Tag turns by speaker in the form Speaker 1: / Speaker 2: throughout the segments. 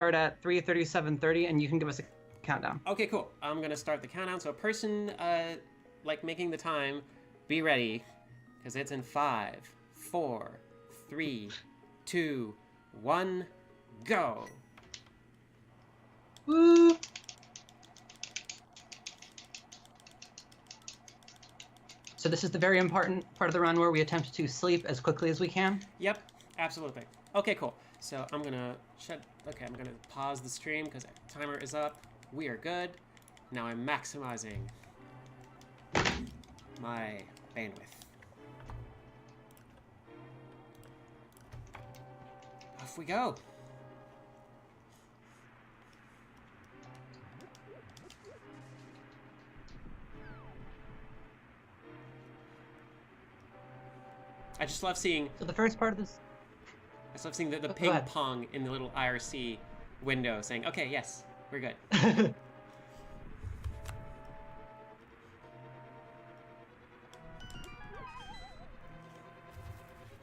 Speaker 1: at 3:37:30, and you can give us a countdown.
Speaker 2: Okay, cool. I'm gonna start the countdown. So, a person like making the time, be ready, because it's in 5, 4, 3, 2, 1, go.
Speaker 1: Woo! So this is the very important part of the run where we attempt to sleep as quickly as we can.
Speaker 2: Yep, absolutely. Okay, cool. So I'm gonna I'm gonna pause the stream because the timer is up. We are good. Now I'm maximizing my bandwidth. Off we go. I just love seeing.
Speaker 1: So the first part of this.
Speaker 2: I just love seeing the ping pong in the little IRC window saying, "Okay, yes, we're good."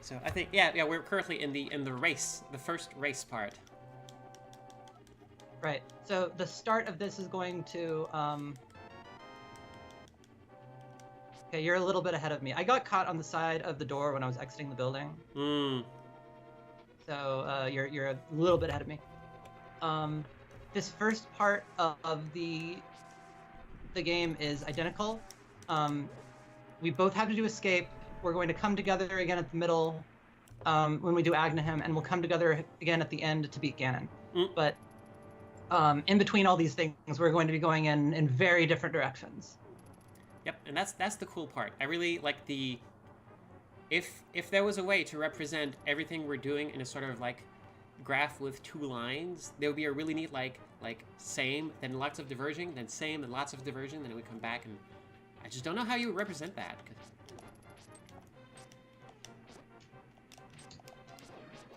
Speaker 2: So I think yeah, we're currently in the race, the first race part.
Speaker 1: Right. So the start of this is going to. Okay, you're a little bit ahead of me. I got caught on the side of the door when I was exiting the building. So you're a little bit ahead of me. This first part of the game is identical. We both have to do escape. We're going to come together again at the middle when we do Agnahem, and we'll come together again at the end to beat Ganon. But in between all these things, we're going to be going in very different directions.
Speaker 2: Yep, and that's the cool part. I really like the if there was a way to represent everything we're doing in a sort of like graph with 2 lines, there would be a really neat like same, then lots of diverging, then same, then lots of diverging, then it would come back, and I just don't know how you would represent that.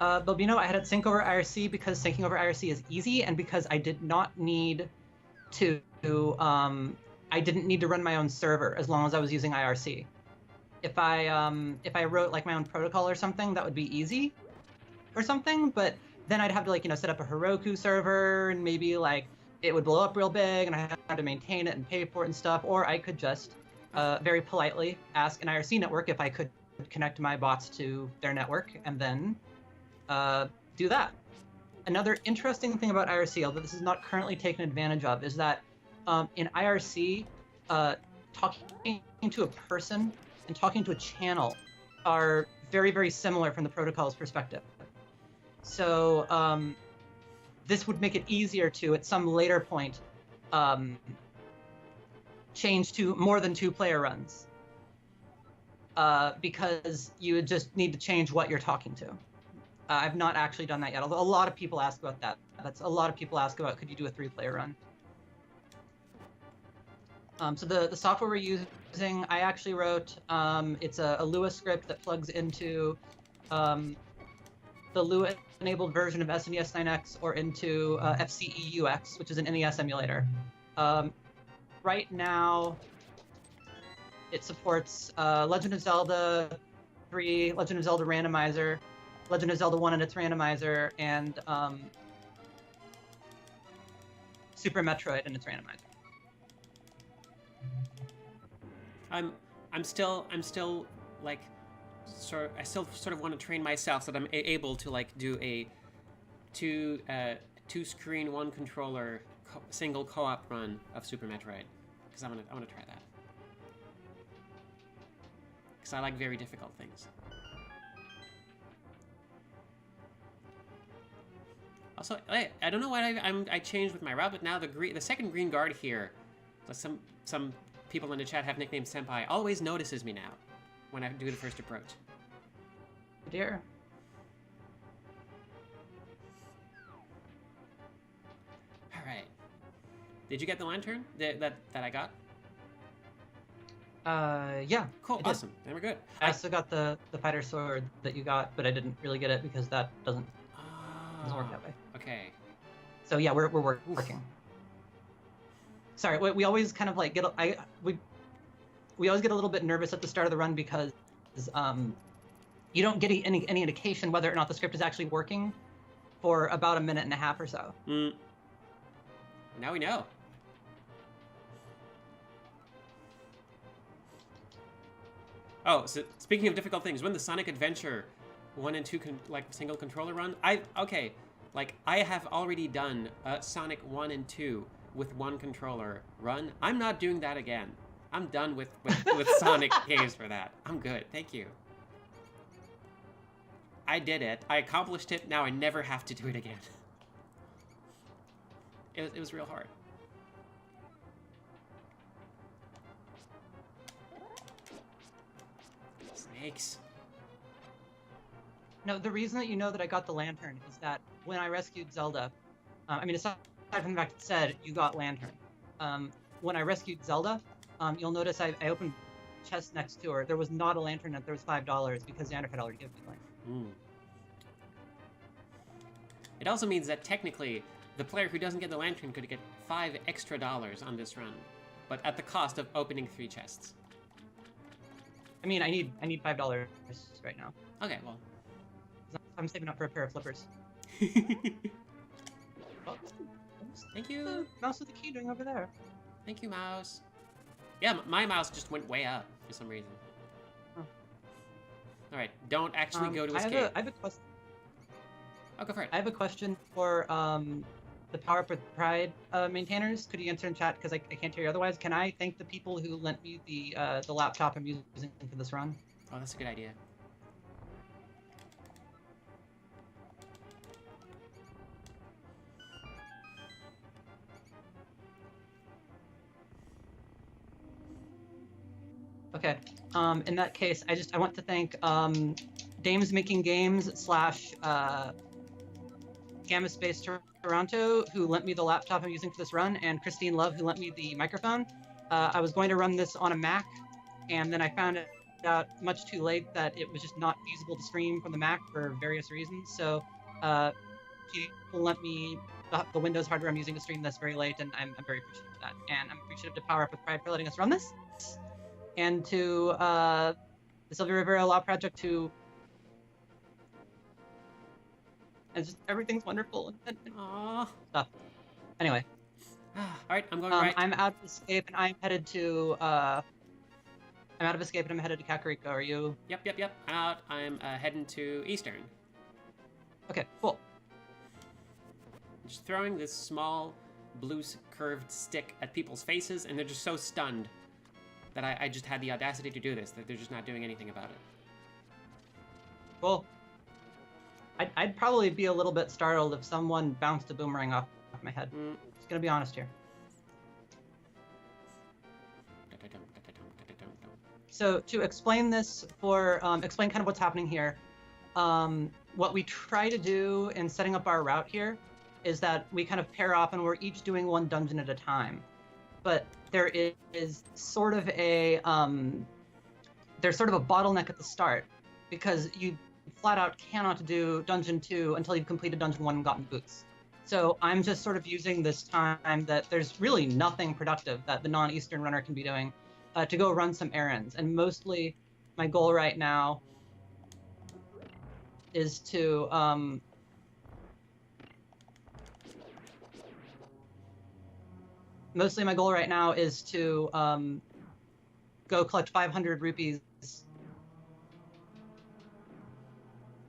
Speaker 1: Balbino, I had it sync over IRC because syncing over IRC is easy, and because I did not need to I didn't need to run my own server as long as I was using IRC. If I wrote like my own protocol or something, that would be easy or something, but then I'd have to like, set up a Heroku server, and maybe like it would blow up real big and I had to maintain it and pay for it and stuff, or I could just very politely ask an IRC network if I could connect my bots to their network and then do that. Another interesting thing about IRC, although this is not currently taken advantage of, is that in IRC, talking to a person and talking to a channel are very, very similar from the protocol's perspective. So this would make it easier to, at some later point, change to more than 2-player runs. Because you would just need to change what you're talking to. I've not actually done that yet, although a lot of people ask about that. A lot of people ask about, could you do a 3-player run? So the software we're using, I actually wrote, it's a Lua script that plugs into the Lua-enabled version of SNES 9X or into FCEUX, which is an NES emulator. Right now, it supports Legend of Zelda 3, Legend of Zelda Randomizer, Legend of Zelda 1 and its randomizer, and Super Metroid and its randomizer.
Speaker 2: I'm still like I still sort of want to train myself so that I'm able to like do a two screen, 1 controller single co-op run of Super Metroid, because I want to try that, because I like very difficult things. Also, I don't know what I changed with my route, but now the second green guard here, some people in the chat have nicknamed Senpai, always notices me now when I do the first approach.
Speaker 1: Dear.
Speaker 2: All right. Did you get the lantern that I got?
Speaker 1: Yeah.
Speaker 2: Cool. Awesome. Then we're good.
Speaker 1: I also got the fighter sword that you got, but I didn't really get it because that doesn't work that way.
Speaker 2: Okay.
Speaker 1: So yeah, we're working. Sorry, we always kind of like we always get a little bit nervous at the start of the run because you don't get any indication whether or not the script is actually working for about a minute and a half or so.
Speaker 2: Now we know. Oh, so speaking of difficult things, when the Sonic Adventure 1 and 2 single controller run, I have already done Sonic 1 and 2 with one controller run. I'm not doing that again. I'm done with Sonic games for that. I'm good. Thank you. I did it. I accomplished it. Now I never have to do it again. It was real hard. Snakes.
Speaker 1: No, the reason that you know that I got the lantern is that when I rescued Zelda, I mean, aside from the fact it said you got lantern, when I rescued Zelda, you'll notice I opened chest next to her. There was not a lantern, and there was $5 because Zandra had already given me lantern.
Speaker 2: It also means that technically, the player who doesn't get the lantern could get $5 extra on this run, but at the cost of opening 3 chests.
Speaker 1: I mean, I need $5 right now.
Speaker 2: Okay, well.
Speaker 1: I'm saving up for a pair of flippers.
Speaker 2: Thank you.
Speaker 1: Mouse with the key doing over there.
Speaker 2: Thank you, mouse. Yeah, my mouse just went way up for some reason.
Speaker 1: Huh.
Speaker 2: All right, don't actually go to escape.
Speaker 1: I have a question.
Speaker 2: Oh, go for it.
Speaker 1: I have a question for the Power Up with Pride maintainers. Could you answer in chat because I can't hear you otherwise? Can I thank the people who lent me the laptop I'm using for this run?
Speaker 2: Oh, that's a good idea.
Speaker 1: Okay. In that case, I want to thank Dames Making Games / Gamma Space Toronto, who lent me the laptop I'm using for this run, and Christine Love, who lent me the microphone. I was going to run this on a Mac, and then I found out much too late that it was just not feasible to stream from the Mac for various reasons. So people lent me the Windows hardware I'm using to stream this very late, and I'm very appreciative of that. And I'm appreciative to Power Up with Pride for letting us run this, and to the Sylvia Rivera Law Project, who and just everything's wonderful and stuff. Anyway.
Speaker 2: All right, I'm going right.
Speaker 1: I'm out of escape and I'm headed to Kakariko. Are you?
Speaker 2: Yep. I'm out. I'm heading to Eastern.
Speaker 1: Okay, cool.
Speaker 2: Just throwing this small blue curved stick at people's faces, and they're just so stunned that I just had the audacity to do this, that they're just not doing anything about it.
Speaker 1: Cool. I'd probably be a little bit startled if someone bounced a boomerang off my head. Just gonna be honest here. So to explain this explain kind of what's happening here, what we try to do in setting up our route here is that we kind of pair off and we're each doing one dungeon at a time. But there is sort of a bottleneck at the start because you flat out cannot do Dungeon 2 until you've completed Dungeon 1 and gotten boots. So I'm just sort of using this time that there's really nothing productive that the non-Eastern runner can be doing to go run some errands. And mostly my goal right now is to go collect 500 rupees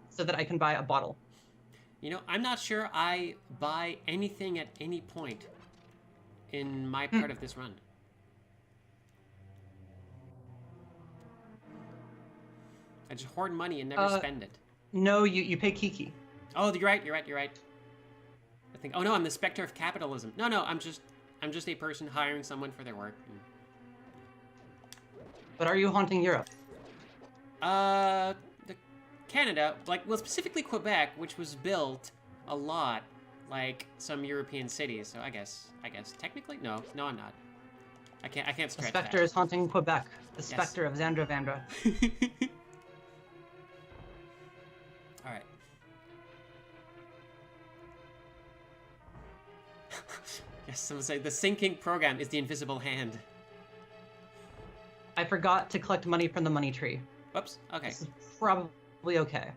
Speaker 1: so that I can buy a bottle.
Speaker 2: You know, I'm not sure I buy anything at any point in my part of this run. I just hoard money and never spend it.
Speaker 1: No, you pay Kiki.
Speaker 2: Oh, you're right. I think. Oh no, I'm the specter of capitalism. No, I'm just a person hiring someone for their work.
Speaker 1: But are you haunting Europe?
Speaker 2: Canada, specifically Quebec, which was built a lot like some European cities. So I guess technically, no, I'm not. I can't stretch that.
Speaker 1: The specter is haunting Quebec. The specter of Zandra Vandra.
Speaker 2: All right. Yes, someone say the sinking program is the invisible hand.
Speaker 1: I forgot to collect money from the money tree.
Speaker 2: Whoops. Okay.
Speaker 1: This is probably okay.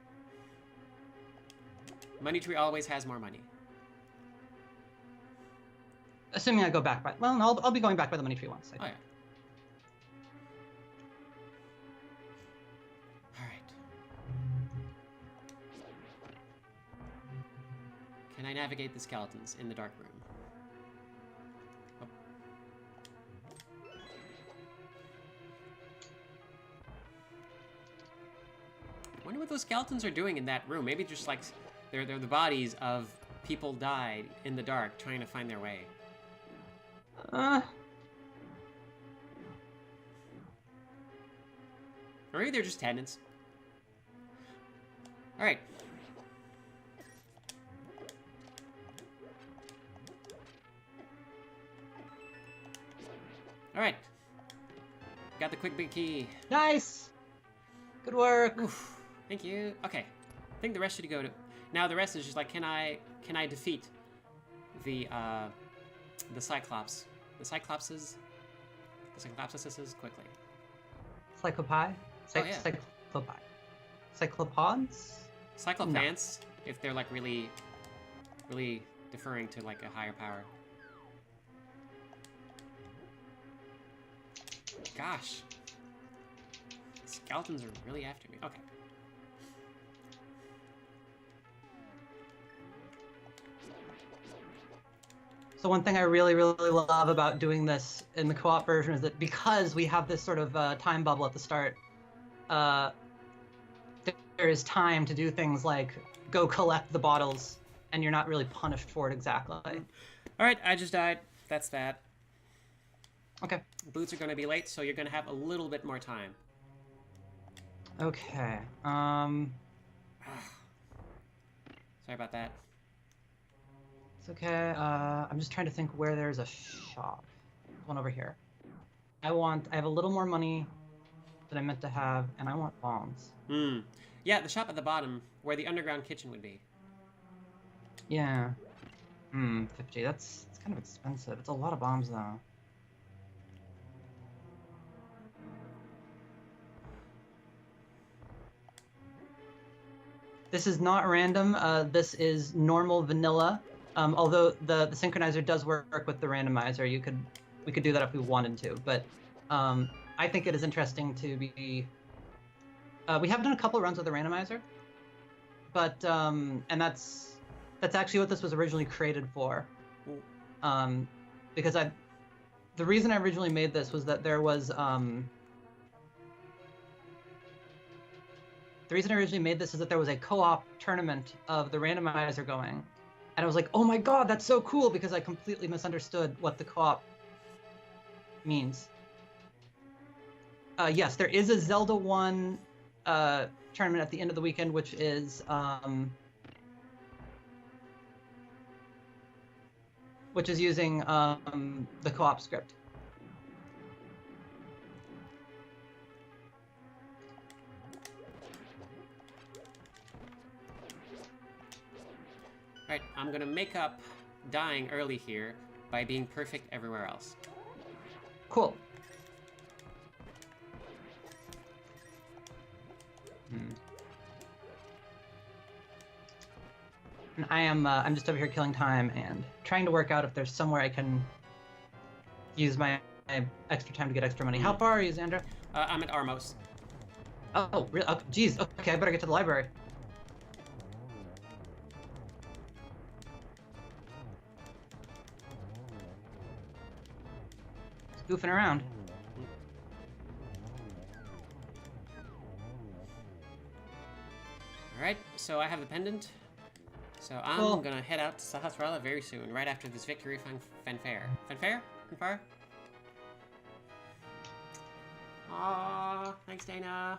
Speaker 2: Money tree always has more money.
Speaker 1: Assuming I go back by... Well, no, I'll be going back by the money tree once.
Speaker 2: Oh, yeah. Alright. Can I navigate the skeletons in the dark room? Oh. I wonder what those skeletons are doing in that room. Maybe just like they're the bodies of people died in the dark trying to find their way. Or maybe they're just tenants. Alright. Alright. Got the quick big key.
Speaker 1: Nice! Good work!
Speaker 2: Oof. Thank you. Okay. I think the rest should go to... Now the rest is just like, can I defeat the Cyclops? The Cyclopses quickly.
Speaker 1: Cyclopi?
Speaker 2: Oh, yeah.
Speaker 1: Cyclopi. Cyclopods?
Speaker 2: Cycloplants, if they're like really deferring to like a higher power. Gosh. Skeletons are really after me. Okay.
Speaker 1: So one thing I really, really love about doing this in the co-op version is that because we have this sort of time bubble at the start, there is time to do things like go collect the bottles, and you're not really punished for it exactly.
Speaker 2: All right, I just died. That's that.
Speaker 1: Okay.
Speaker 2: Boots are going to be late, so you're going to have a little bit more time.
Speaker 1: Okay.
Speaker 2: Sorry about that.
Speaker 1: It's okay. I'm just trying to think where there's a shop. One over here. I have a little more money than I meant to have, and I want bombs.
Speaker 2: Yeah, the shop at the bottom, where the underground kitchen would be.
Speaker 1: Yeah. 50. It's kind of expensive. It's a lot of bombs, though. This is not random. This is normal vanilla. Although the synchronizer does work with the randomizer, we could do that if we wanted to. But I think it is interesting to be. We have done a couple runs with the randomizer, but and that's actually what this was originally created for. Because the reason I originally made this was that there was the reason I originally made this is that there was a co-op tournament of the randomizer going. And I was like, oh my god, that's so cool, because I completely misunderstood what the co-op means. Yes, there is a Zelda 1 tournament at the end of the weekend, which is using the co-op script.
Speaker 2: Right, I'm gonna make up dying early here by being perfect everywhere else.
Speaker 1: Cool. And I'm just over here killing time and trying to work out if there's somewhere I can use my extra time to get extra money. How far are you, Zandra?
Speaker 2: I'm at Armos.
Speaker 1: Oh, really? Oh, geez. Okay, I better get to the library. Goofing around.
Speaker 2: Alright, so I have the pendant. So I'm gonna head out to Sahasrara very soon, right after this victory fanfare. Fanfare? Fanfare? Aww, thanks Dana.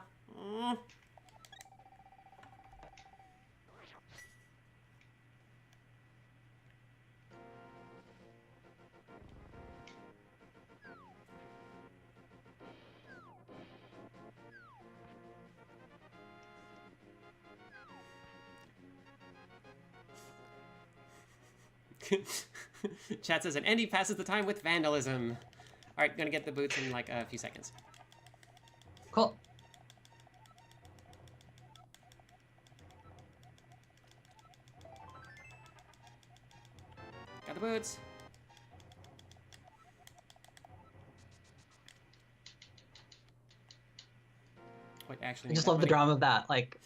Speaker 2: Chat says, and Andy passes the time with vandalism. Alright, gonna get the boots in like a few seconds.
Speaker 1: Cool.
Speaker 2: boots. Wait, actually,
Speaker 1: I just love the drama of that. Like,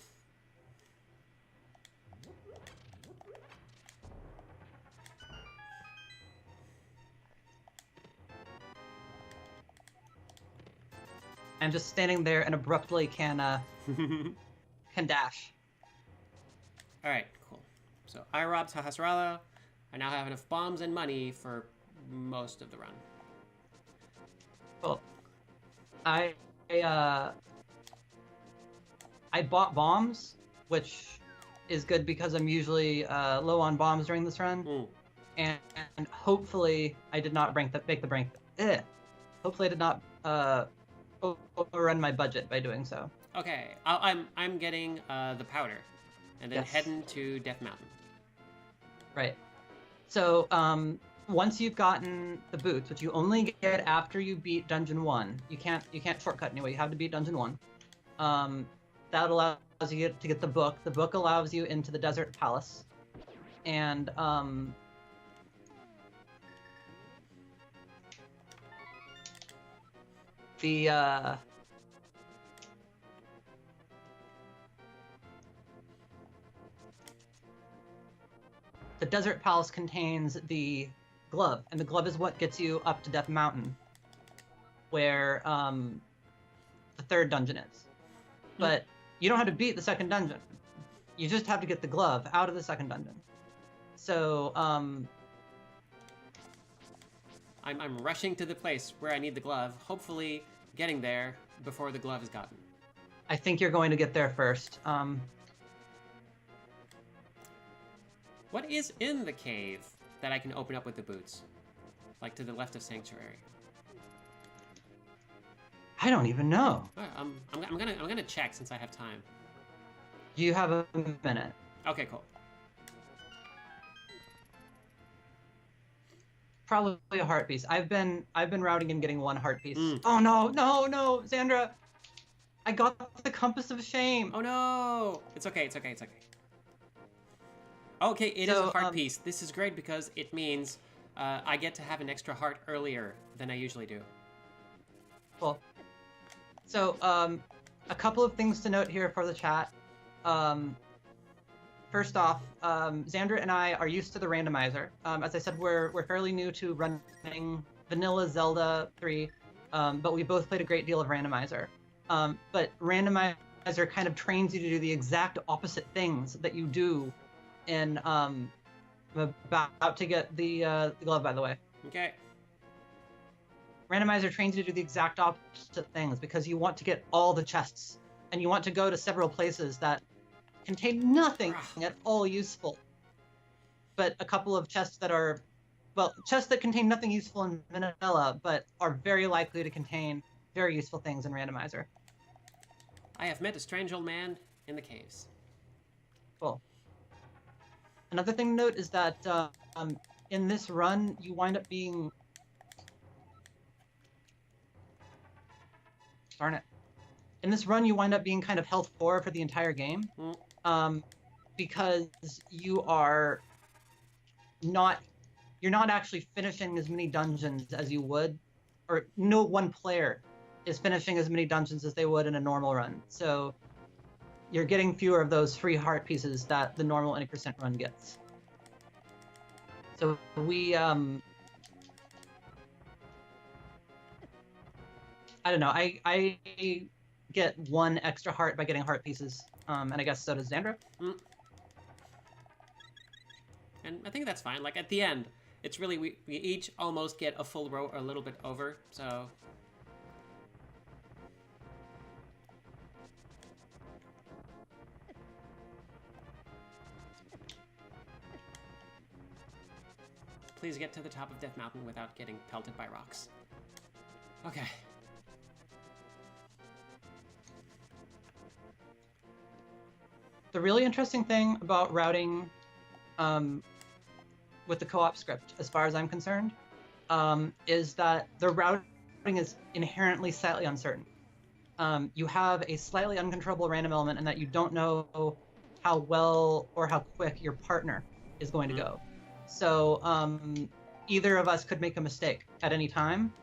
Speaker 1: I'm just standing there and abruptly can dash.
Speaker 2: All right, cool. So I robbed Sahasrara. I now have enough bombs and money for most of the run.
Speaker 1: Cool. I bought bombs, which is good because I'm usually low on bombs during this run, and hopefully I did not break the bank. Hopefully I did not overrun my budget by doing so.
Speaker 2: Okay, I'm getting the powder, and then heading to Death Mountain.
Speaker 1: Right. So once you've gotten the boots, which you only get after you beat Dungeon 1, you can't shortcut anyway. You have to beat Dungeon 1. That allows you to get the book. The book allows you into the Desert Palace, and the Desert Palace contains the glove, and the glove is what gets you up to Death Mountain, where the third dungeon is. But you don't have to beat the second dungeon. You just have to get the glove out of the second dungeon. So
Speaker 2: I'm rushing to the place where I need the glove, hopefully getting there before the glove is gotten.
Speaker 1: I think you're going to get there first.
Speaker 2: What is in the cave that I can open up with the boots? Like to the left of Sanctuary.
Speaker 1: I don't even know.
Speaker 2: I'm gonna check since I have time.
Speaker 1: You have a minute.
Speaker 2: Okay, cool.
Speaker 1: Probably a heart piece. I've been routing and getting one heart piece. Oh no, Zandra! I got the compass of shame.
Speaker 2: Oh no! It's okay. Okay, it is a heart piece. This is great because it means I get to have an extra heart earlier than I usually do.
Speaker 1: Cool. So, a couple of things to note here for the chat. First off, Zandra and I are used to the randomizer. As I said, we're fairly new to running vanilla Zelda 3, but we both played a great deal of randomizer. But randomizer kind of trains you to do the exact opposite things that you do in I'm about to get the glove, by the way.
Speaker 2: Okay.
Speaker 1: Randomizer trains you to do the exact opposite things because you want to get all the chests, and you want to go to several places that contain nothing at all useful, but a couple of chests that are, well, chests that contain nothing useful in vanilla, but are very likely to contain very useful things in randomizer.
Speaker 2: I have met a strange old man in the caves.
Speaker 1: Cool. Another thing to note is that in this run, you wind up being... Darn it. In this run, you wind up being kind of health poor for the entire game. Because you're not actually finishing as many dungeons as you would, or no one player is finishing as many dungeons as they would in a normal run. So you're getting fewer of those free heart pieces that the normal 80% run gets. So we, I don't know, I get one extra heart by getting heart pieces, and I guess so does Zandra.
Speaker 2: And I think that's fine. Like, at the end, it's really, we each almost get a full row or a little bit over, so... Please get to the top of Death Mountain without getting pelted by rocks. Okay.
Speaker 1: The really interesting thing about routing with the co-op script, as far as I'm concerned, is that the routing is inherently slightly uncertain. You have a slightly uncontrollable random element in that you don't know how well or how quick your partner is going to go. So either of us could make a mistake at any time.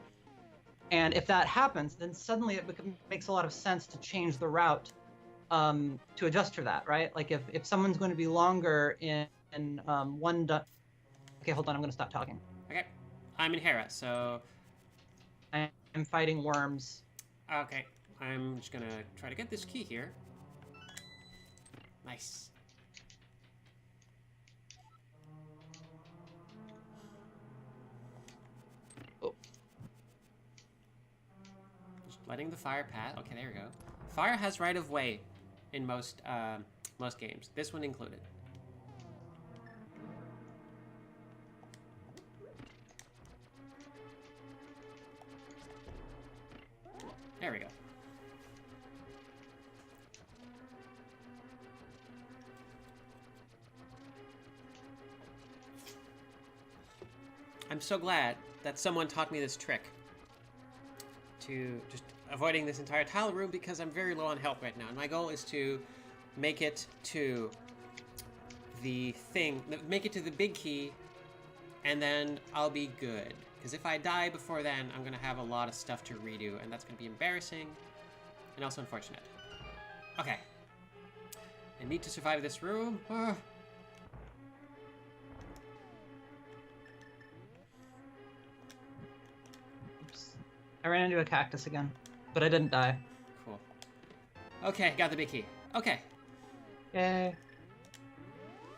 Speaker 1: And if that happens, then suddenly it makes a lot of sense to change the route to adjust for that, right? Like if someone's going to be longer in one... Okay, hold on, I'm going to stop talking.
Speaker 2: Okay. I'm in Hera, so...
Speaker 1: I'm fighting worms.
Speaker 2: Okay. I'm just gonna try to get this key here. Nice.
Speaker 1: Oh.
Speaker 2: Just letting the fire pass. Okay, there we go. Fire has right of way in most games. This one included. There we go. I'm so glad that someone taught me this trick to just avoiding this entire tile room, because I'm very low on health right now, and my goal is to make it to the thing, make it to the big key, and then I'll be good. Because if I die before then, I'm gonna have a lot of stuff to redo, and that's gonna be embarrassing and also unfortunate. Okay. I need to survive this room.
Speaker 1: Oops. I ran into a cactus again, but I didn't die.
Speaker 2: Cool. Okay, got the big key. Okay.
Speaker 1: Yay.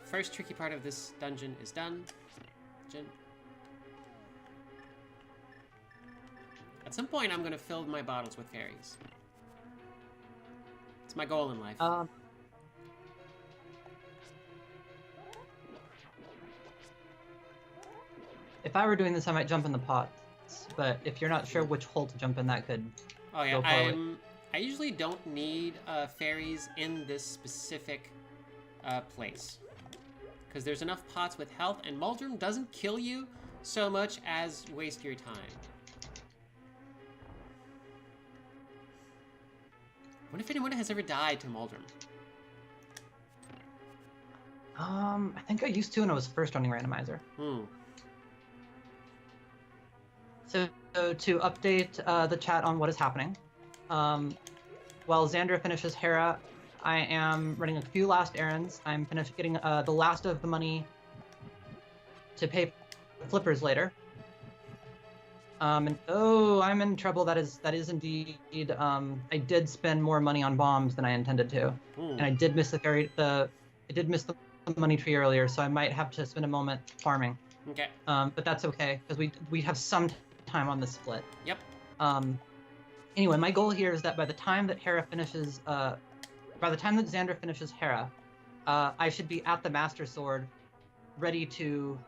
Speaker 2: First tricky part of this dungeon is done. At some point, I'm gonna fill my bottles with fairies. It's my goal in life.
Speaker 1: If I were doing this, I might jump in the pots. But if you're not sure which hole to jump in, that could.
Speaker 2: Oh yeah, I usually don't need fairies in this specific place, because there's enough pots with health, and Muldrum doesn't kill you so much as waste your time. What if anyone has ever died to Muldrum?
Speaker 1: I think I used to when I was first running Randomizer. So to update the chat on what is happening, while Zandra finishes Hera, I am running a few last errands. I'm getting the last of the money to pay flippers later. And oh, I'm in trouble. That is indeed. I did spend more money on bombs than I intended to, and I did miss I did miss the money tree earlier, so I might have to spend a moment farming.
Speaker 2: Okay.
Speaker 1: But that's okay, because we have some time on this split.
Speaker 2: Yep.
Speaker 1: Anyway, my goal here is that by the time that Zandra finishes Hera, I should be at the Master Sword, ready to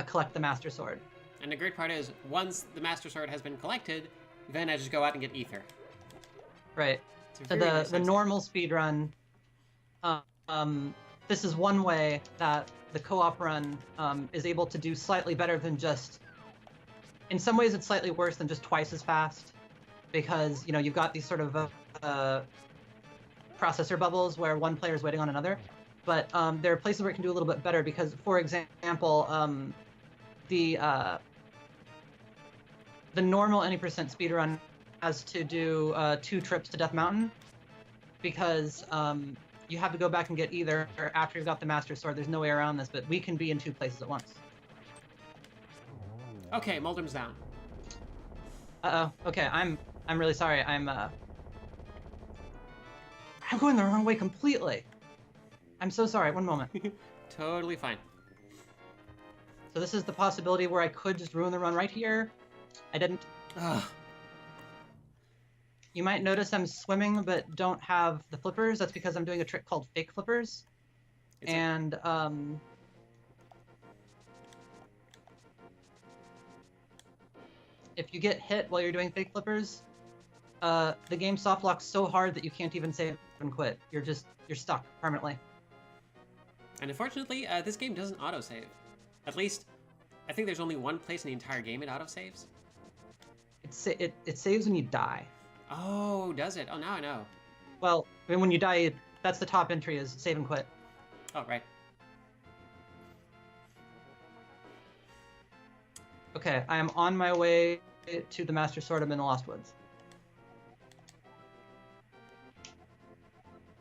Speaker 1: collect the Master Sword.
Speaker 2: And the great part is, once the Master Sword has been collected, then I just go out and get ether.
Speaker 1: Right. So the normal speedrun, this is one way that the co-op run is able to do slightly better than just... In some ways, it's slightly worse than just twice as fast, because, you know, you've got these sort of processor bubbles where one player is waiting on another. But there are places where it can do a little bit better because, for example, the normal any percent speedrun has to do 2 trips to Death Mountain, because you have to go back and get either after you've got the Master Sword. There's no way around this, but we can be in 2 places at once.
Speaker 2: Okay, Muldrum's down.
Speaker 1: Uh-oh. Okay, I'm really sorry. I'm going the wrong way completely. I'm so sorry. One moment.
Speaker 2: Totally fine.
Speaker 1: So this is the possibility where I could just ruin the run right here. I didn't.
Speaker 2: Ugh.
Speaker 1: You might notice I'm swimming but don't have the flippers. That's because I'm doing a trick called fake flippers. If you get hit while you're doing fake flippers, the game soft locks so hard that you can't even save and quit. You're stuck permanently.
Speaker 2: And unfortunately, this game doesn't autosave. At least, I think there's only one place in the entire game it autosaves.
Speaker 1: It saves when you die.
Speaker 2: Oh, does it? Oh, now I know.
Speaker 1: Well, I mean, when you die, that's the top entry is save and quit.
Speaker 2: Oh, right.
Speaker 1: Okay, I am on my way to the Master Sword. I'm in the Lost Woods.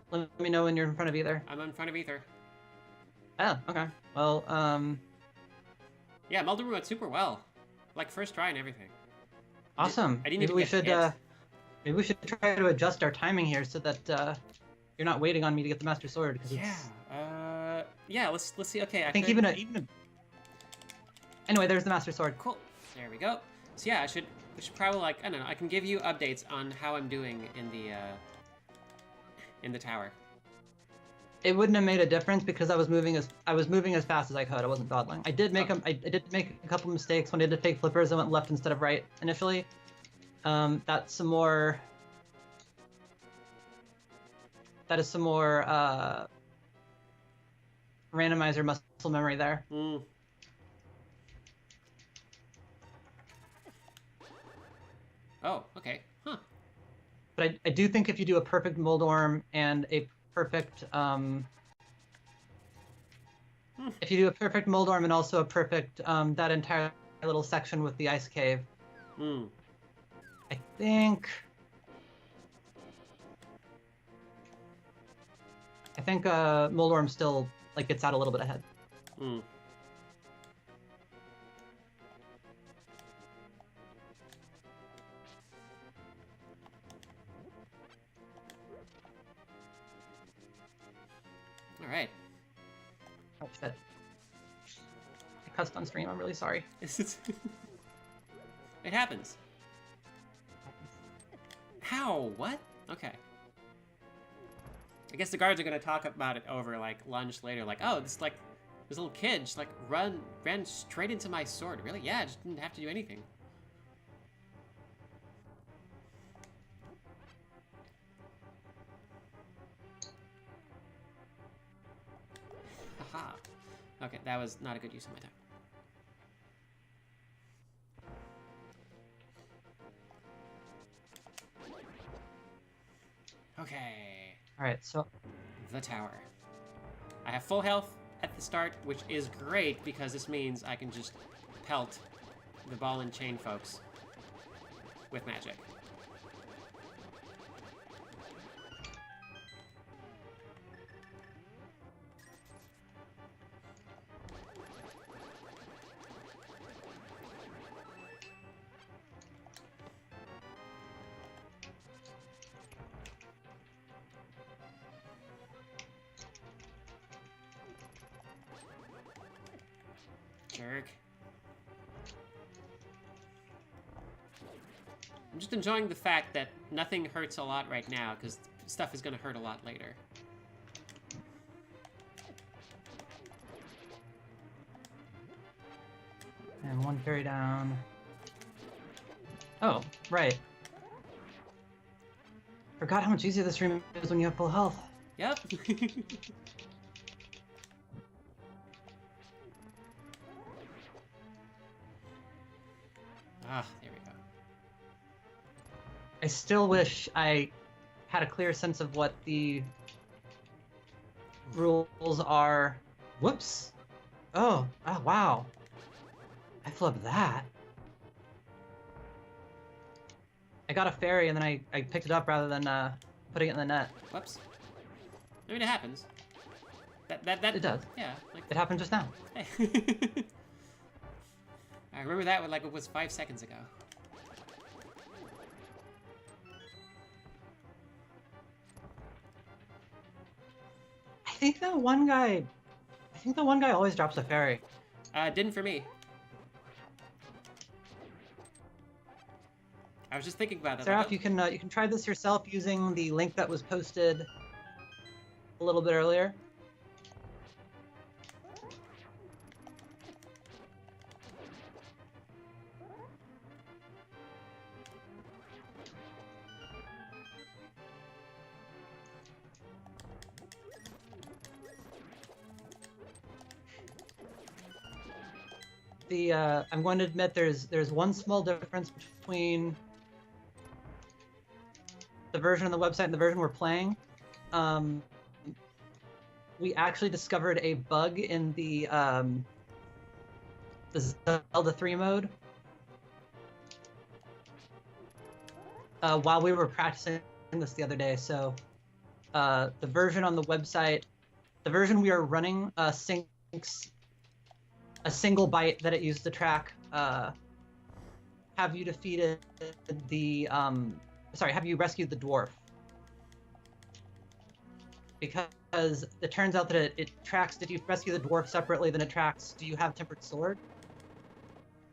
Speaker 1: Let me know when you're in front of either.
Speaker 2: I'm in front of either.
Speaker 1: Oh, okay. Well,
Speaker 2: Yeah, Mulder went super well. Like, first try and everything.
Speaker 1: awesome.
Speaker 2: I didn't
Speaker 1: maybe
Speaker 2: even
Speaker 1: we
Speaker 2: get
Speaker 1: should
Speaker 2: hit.
Speaker 1: maybe we should try to adjust our timing here so that you're not waiting on me to get the Master Sword because
Speaker 2: Yeah, let's see. Okay,
Speaker 1: I think even anyway, there's the Master Sword.
Speaker 2: Cool. There we go. So yeah, we should probably, like, I don't know, I can give you updates on how I'm doing in the tower.
Speaker 1: It wouldn't have made a difference because I was moving as fast as I could. I wasn't dawdling. I did make I did make a couple mistakes when I did fake flippers. I went left instead of right initially. That is some more randomizer muscle memory there.
Speaker 2: Oh, okay. Huh.
Speaker 1: But I do think if you do a perfect Moldorm and a perfect if you do a perfect Moldorm and also a perfect that entire little section with the ice cave, I think Moldorm still like gets out a little bit ahead.
Speaker 2: All right.
Speaker 1: Oh shit! I cussed on stream. I'm really sorry.
Speaker 2: It happens. How? What? Okay. I guess the guards are gonna talk about it over like lunch later. Like, oh, this little kid just like ran straight into my sword. Really? Yeah, I just didn't have to do anything. Haha. Okay, that was not a good use of my time. Okay.
Speaker 1: All right, so
Speaker 2: the tower. I have full health at the start, which is great because this means I can just pelt the ball and chain folks with magic. Jerk. I'm just enjoying the fact that nothing hurts a lot right now, because stuff is going to hurt a lot later.
Speaker 1: And one fairy down. Oh, right. Forgot how much easier this room is when you have full health.
Speaker 2: Yep. Ah, there we go.
Speaker 1: I still wish I had a clear sense of what the rules are. Whoops. Oh, wow. I flipped that. I got a fairy and then I picked it up rather than putting it in the net.
Speaker 2: Whoops. I mean, it happens. That
Speaker 1: It does.
Speaker 2: Yeah. Like,
Speaker 1: It happened just now.
Speaker 2: hey. I remember that like it was 5 seconds ago.
Speaker 1: I think the one guy always drops a fairy.
Speaker 2: Didn't for me. I was just thinking about that.
Speaker 1: Seraph, you can try this yourself using the link that was posted a little bit earlier. I'm going to admit there's one small difference between the version on the website and the version we're playing. We actually discovered a bug in the Zelda 3 mode while we were practicing this the other day. So the version on the website, the version we are running syncs a single byte that it used to track. Have you defeated the have you rescued the dwarf? Because it turns out that it tracks, did you rescue the dwarf separately, then it tracks, do you have tempered sword?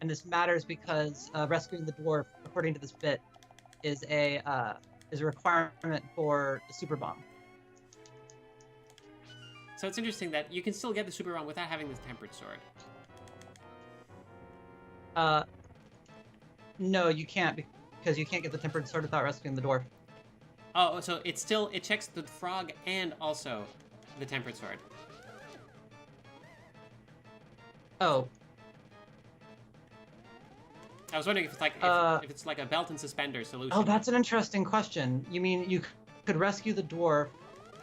Speaker 1: And this matters because rescuing the dwarf, according to this bit, is a requirement for the super bomb.
Speaker 2: So it's interesting that you can still get the super bomb without having this tempered sword.
Speaker 1: No, you can't, because you can't get the tempered sword without rescuing the dwarf.
Speaker 2: Oh, so it checks the frog and also the tempered sword.
Speaker 1: Oh.
Speaker 2: I was wondering if it's like if it's like a belt and suspender solution.
Speaker 1: Oh, that's an interesting question. You mean you could rescue the dwarf,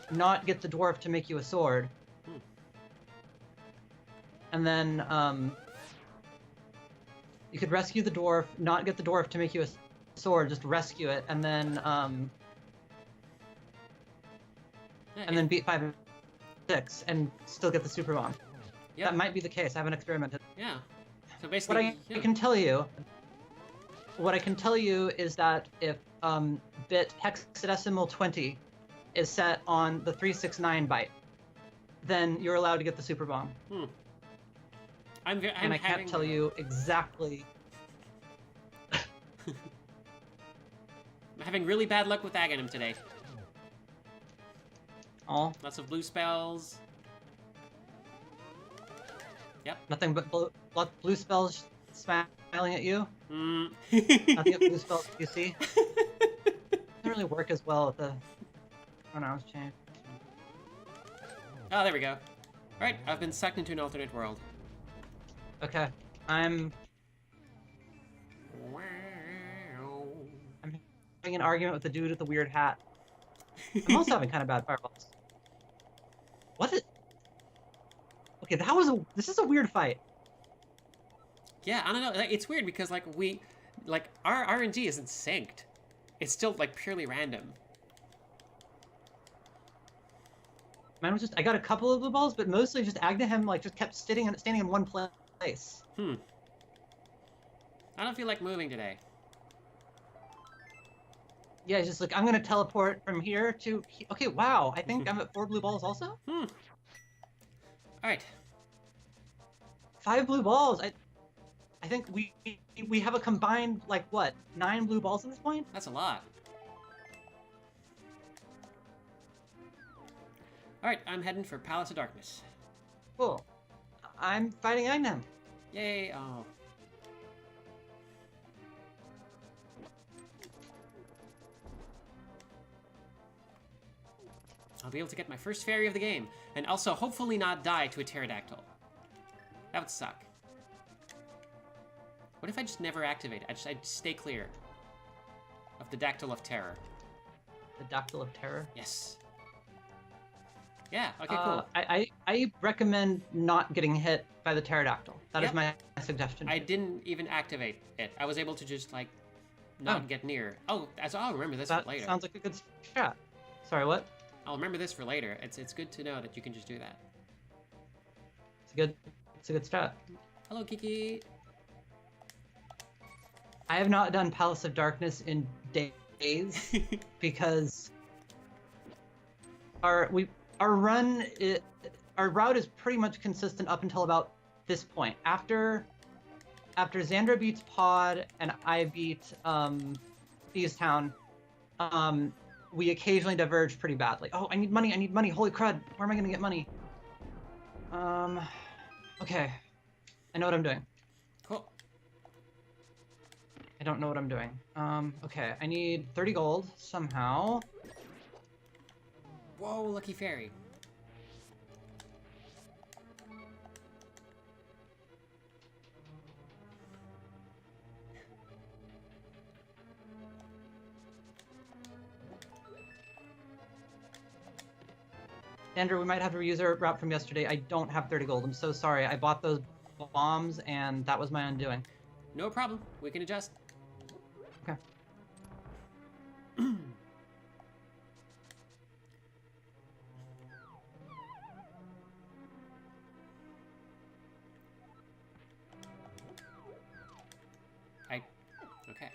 Speaker 1: not get the dwarf to make you a sword, and then you could rescue the dwarf, not get the dwarf to make you a sword, just rescue it, and then then beat 5 and 6 and still get the super bomb. Yep. That might be the case. I haven't experimented.
Speaker 2: Yeah. So basically,
Speaker 1: I can tell you, what I can tell you is that if bit hexadecimal 20 is set on the 369 byte, then you're allowed to get the super bomb. I can't tell you exactly.
Speaker 2: I'm having really bad luck with Aghanim today.
Speaker 1: Oh.
Speaker 2: Lots of blue spells. Yep.
Speaker 1: Nothing but blue spells smiling at you.
Speaker 2: Nothing
Speaker 1: but blue spells you see. Doesn't really work as well with the pronouns change.
Speaker 2: Oh, there we go. Alright, I've been sucked into an alternate world.
Speaker 1: Okay. I'm having an argument with the dude with the weird hat. I'm also having kind of bad fireballs. What is... Okay, this is a weird fight.
Speaker 2: Yeah, I don't know. It's weird because like our RNG isn't synced. It's still like purely random.
Speaker 1: Mine was I got a couple of blue balls, but mostly just Aghanim like just kept standing in one place.
Speaker 2: I don't feel like moving today.
Speaker 1: Yeah, just like I'm gonna teleport from here to. Okay, wow. I think I'm at 4 blue balls also.
Speaker 2: All right.
Speaker 1: 5 blue balls. I think we have a combined like what 9 blue balls at this point.
Speaker 2: That's a lot. All right, I'm heading for Palace of Darkness.
Speaker 1: Cool. I'm fighting Aghanim.
Speaker 2: Yay! Oh. I'll be able to get my first fairy of the game, and also hopefully not die to a pterodactyl. That would suck. What if I just never activate it? I'd stay clear of the Dactyl of Terror.
Speaker 1: The Dactyl of Terror?
Speaker 2: Yes. Yeah, okay, cool.
Speaker 1: I recommend not getting hit by the pterodactyl. That is my suggestion.
Speaker 2: I didn't even activate it. I was able to just, like, not get near. Oh, I'll remember this for later.
Speaker 1: Sounds like a good strat. Sorry, what?
Speaker 2: I'll remember this for later. It's good to know that you can just do that.
Speaker 1: It's a good strat.
Speaker 2: Hello, Kiki.
Speaker 1: I have not done Palace of Darkness in days because our route is pretty much consistent up until about this point. After Zandra beats Pod and I beat Thieves Town, we occasionally diverge pretty badly. Oh, I need money. Holy crud. Where am I gonna get money? Okay. I know what I'm doing.
Speaker 2: Cool.
Speaker 1: I don't know what I'm doing. Okay. I need 30 gold somehow.
Speaker 2: Whoa, lucky fairy.
Speaker 1: Andrew, we might have to reuse our route from yesterday. I don't have 30 gold. I'm so sorry. I bought those bombs, and that was my undoing.
Speaker 2: No problem. We can adjust.
Speaker 1: Okay.
Speaker 2: Okay.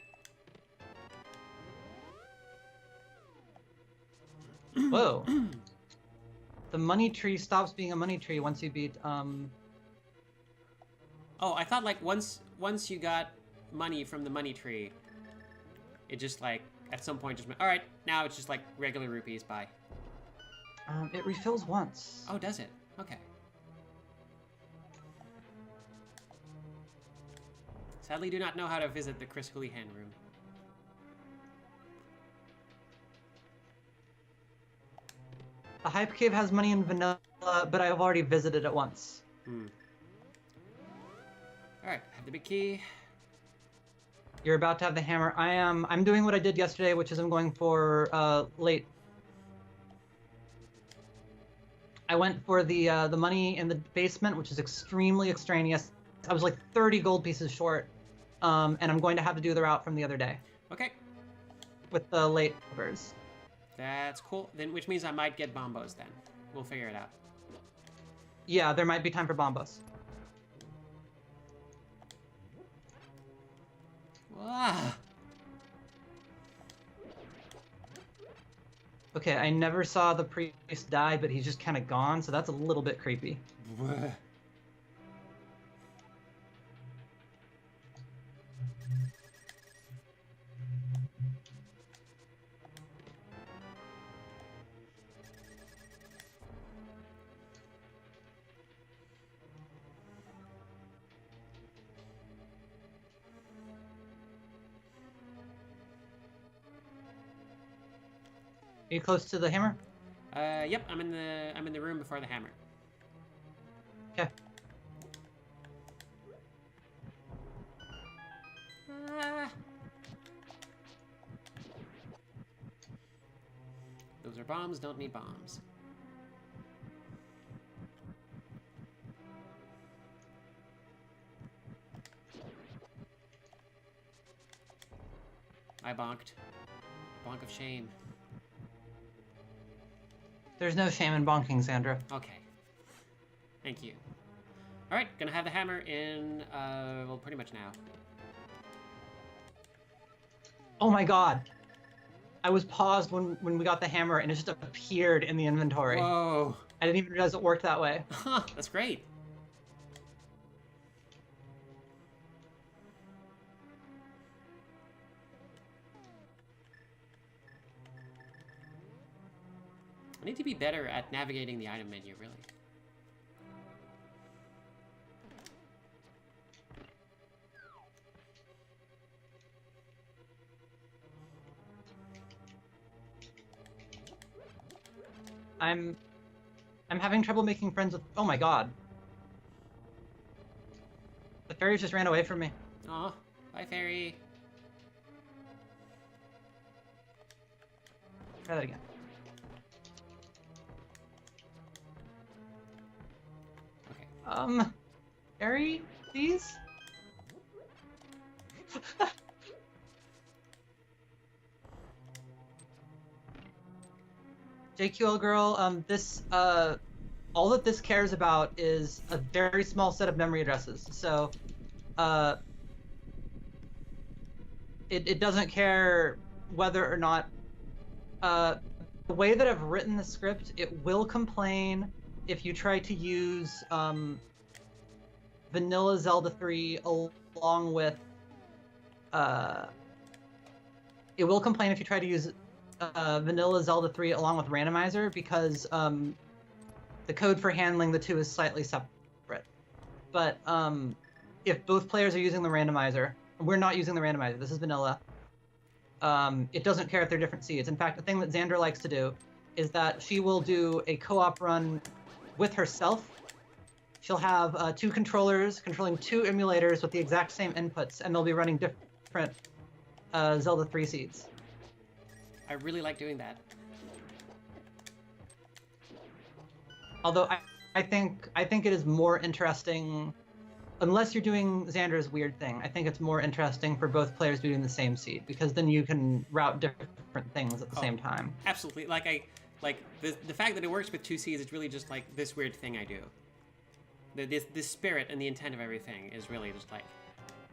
Speaker 1: Whoa. The money tree stops being a money tree once you beat,
Speaker 2: Oh, I thought like once you got money from the money tree, it just like at some point just went, all right, now it's just like regular rupees, bye.
Speaker 1: It refills once.
Speaker 2: Oh, does it? Okay. Sadly, do not know how to visit the Chris Houlihan room.
Speaker 1: The Hype Cave has money in vanilla, but I've already visited it once.
Speaker 2: Hmm. Alright, have the big key.
Speaker 1: You're about to have the hammer. I'm doing what I did yesterday, which is I'm going for late. I went for the money in the basement, which is extremely extraneous. I was like 30 gold pieces short, and I'm going to have to do the route from the other day.
Speaker 2: Okay.
Speaker 1: With the late overs.
Speaker 2: That's cool. Then, which means I might get bombos then. We'll figure it out.
Speaker 1: Yeah, there might be time for bombos.
Speaker 2: Ah.
Speaker 1: Okay, I never saw the priest die, but he's just kind of gone, so that's a little bit creepy. Are you close to the hammer?
Speaker 2: Yep, I'm in the room before the hammer.
Speaker 1: Okay.
Speaker 2: Those are bombs, don't need bombs. I bonked. Bonk of shame.
Speaker 1: There's no shame in bonking, Zandra.
Speaker 2: Okay. Thank you. Alright, gonna have the hammer in, well, pretty much now.
Speaker 1: Oh my god! I was paused when we got the hammer and it just appeared in the inventory.
Speaker 2: Whoa!
Speaker 1: I didn't even realize it worked that way.
Speaker 2: Huh, that's great. I need to be better at navigating the item menu, really.
Speaker 1: I'm having trouble making friends with... Oh my god. The fairies just ran away from me.
Speaker 2: Aw, bye fairy.
Speaker 1: Try that again.
Speaker 2: Okay.
Speaker 1: Fairy, please? JQL girl, all that this cares about is a very small set of memory addresses. So, it doesn't care whether or not, the way that I've written the script, it will complain if you try to use, vanilla Zelda 3 along with, it will complain if you try to use vanilla Zelda 3 along with randomizer because the code for handling the two is slightly separate. But if both players are using the randomizer, we're not using the randomizer, this is vanilla, it doesn't care if they're different seeds. In fact, the thing that Zandra likes to do is that she will do a co-op run with herself. She'll have two controllers controlling two emulators with the exact same inputs, and they'll be running different Zelda 3 seeds.
Speaker 2: I really like doing that.
Speaker 1: Although I think it is more interesting. unless you're doing Xandra's weird thing, I think it's more interesting for both players doing the same seed, because then you can route different things at the same time.
Speaker 2: Absolutely. Like the fact that it works with 2 seeds is really just like this weird thing I do. This spirit and the intent of everything is really just like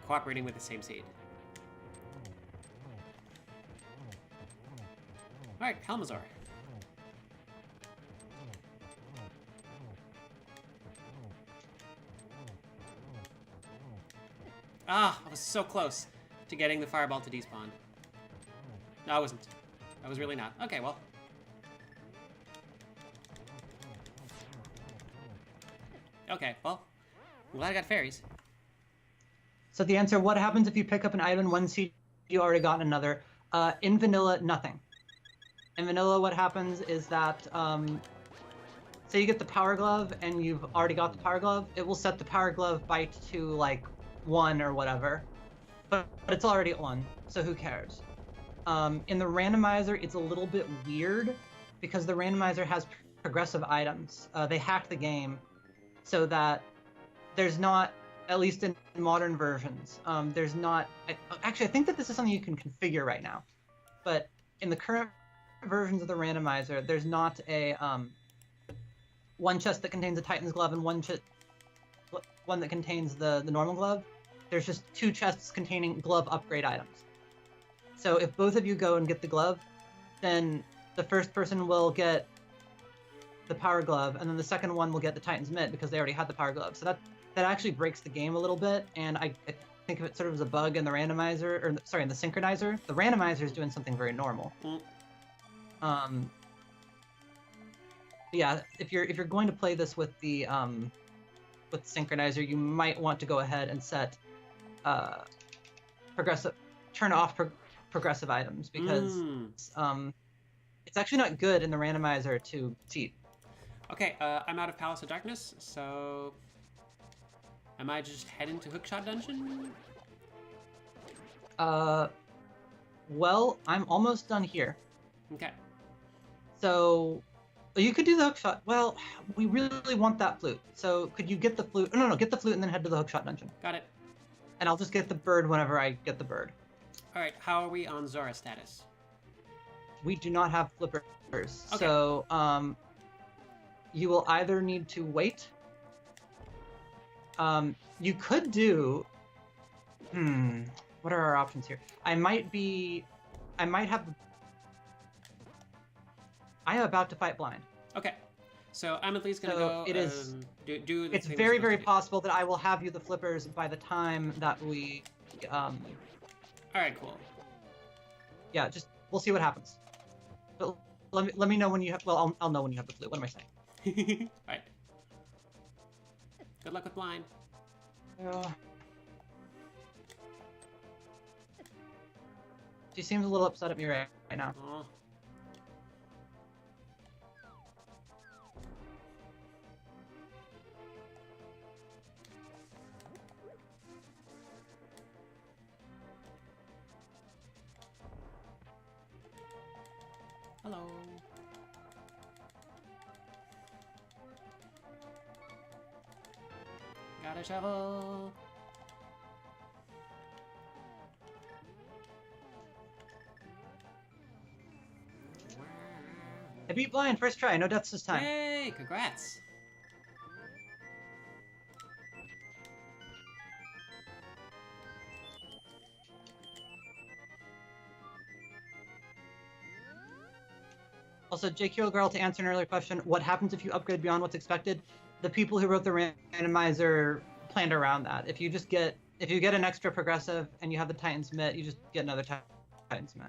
Speaker 2: cooperating with the same seed. All right, Helmazar. Ah, I was so close to getting the fireball to despawn. No, I wasn't. I was really not. Okay, well. Okay, well. I'm glad I got fairies.
Speaker 1: So the answer, what happens if you pick up an item in one seed, you already got another? In vanilla, nothing. In vanilla, what happens is that, say you get the power glove and you've already got the power glove, it will set the power glove bite to like 1 or whatever, but it's already at 1, so who cares? In the randomizer, it's a little bit weird because the randomizer has progressive items. They hacked the game so that there's not, at least in modern versions, there's not, actually I think that this is something you can configure right now, but in the current versions of the randomizer, there's not a one chest that contains a Titan's glove and one that contains the normal glove. There's just 2 chests containing glove upgrade items. So if both of you go and get the glove, then the first person will get the power glove, and then the second one will get the Titan's mitt because they already had the power glove. So that actually breaks the game a little bit, and I think of it sort of as a bug in the randomizer, or sorry, in the synchronizer. The randomizer is doing something very normal. Yeah, if you're going to play this with the synchronizer, you might want to go ahead and set turn off progressive items, because it's actually not good in the randomizer to cheat.
Speaker 2: Okay, I'm out of Palace of Darkness, so am I just heading to Hookshot Dungeon?
Speaker 1: Well, I'm almost done here.
Speaker 2: Okay.
Speaker 1: So you could do the hookshot. Well, we really want that flute. So could you get the flute? No, get the flute and then head to the hookshot dungeon.
Speaker 2: Got it.
Speaker 1: And I'll just get the bird whenever I get the bird.
Speaker 2: All right, how are we on Zora status?
Speaker 1: We do not have flippers. Okay. So you will either need to wait. You could do... what are our options here? I am about to fight blind.
Speaker 2: Okay. So I'm at least going to go
Speaker 1: it is,
Speaker 2: do the
Speaker 1: it's very, very possible that I will have you the flippers by the time that we... All
Speaker 2: right, cool.
Speaker 1: Yeah, we'll see what happens. But let me know when you have... Well, I'll know when you have the flute. What am I saying?
Speaker 2: All right. Good luck with blind.
Speaker 1: She seems a little upset at me right now.
Speaker 2: Aww. Hello. Got a shovel.
Speaker 1: I beat blind first try, no deaths this time.
Speaker 2: Yay! Congrats.
Speaker 1: Also, JQ Girl, to answer an earlier question, what happens if you upgrade beyond what's expected? The people who wrote the randomizer planned around that. If you get an extra progressive and you have the Titan's mitt, you just get another Titan's mitt.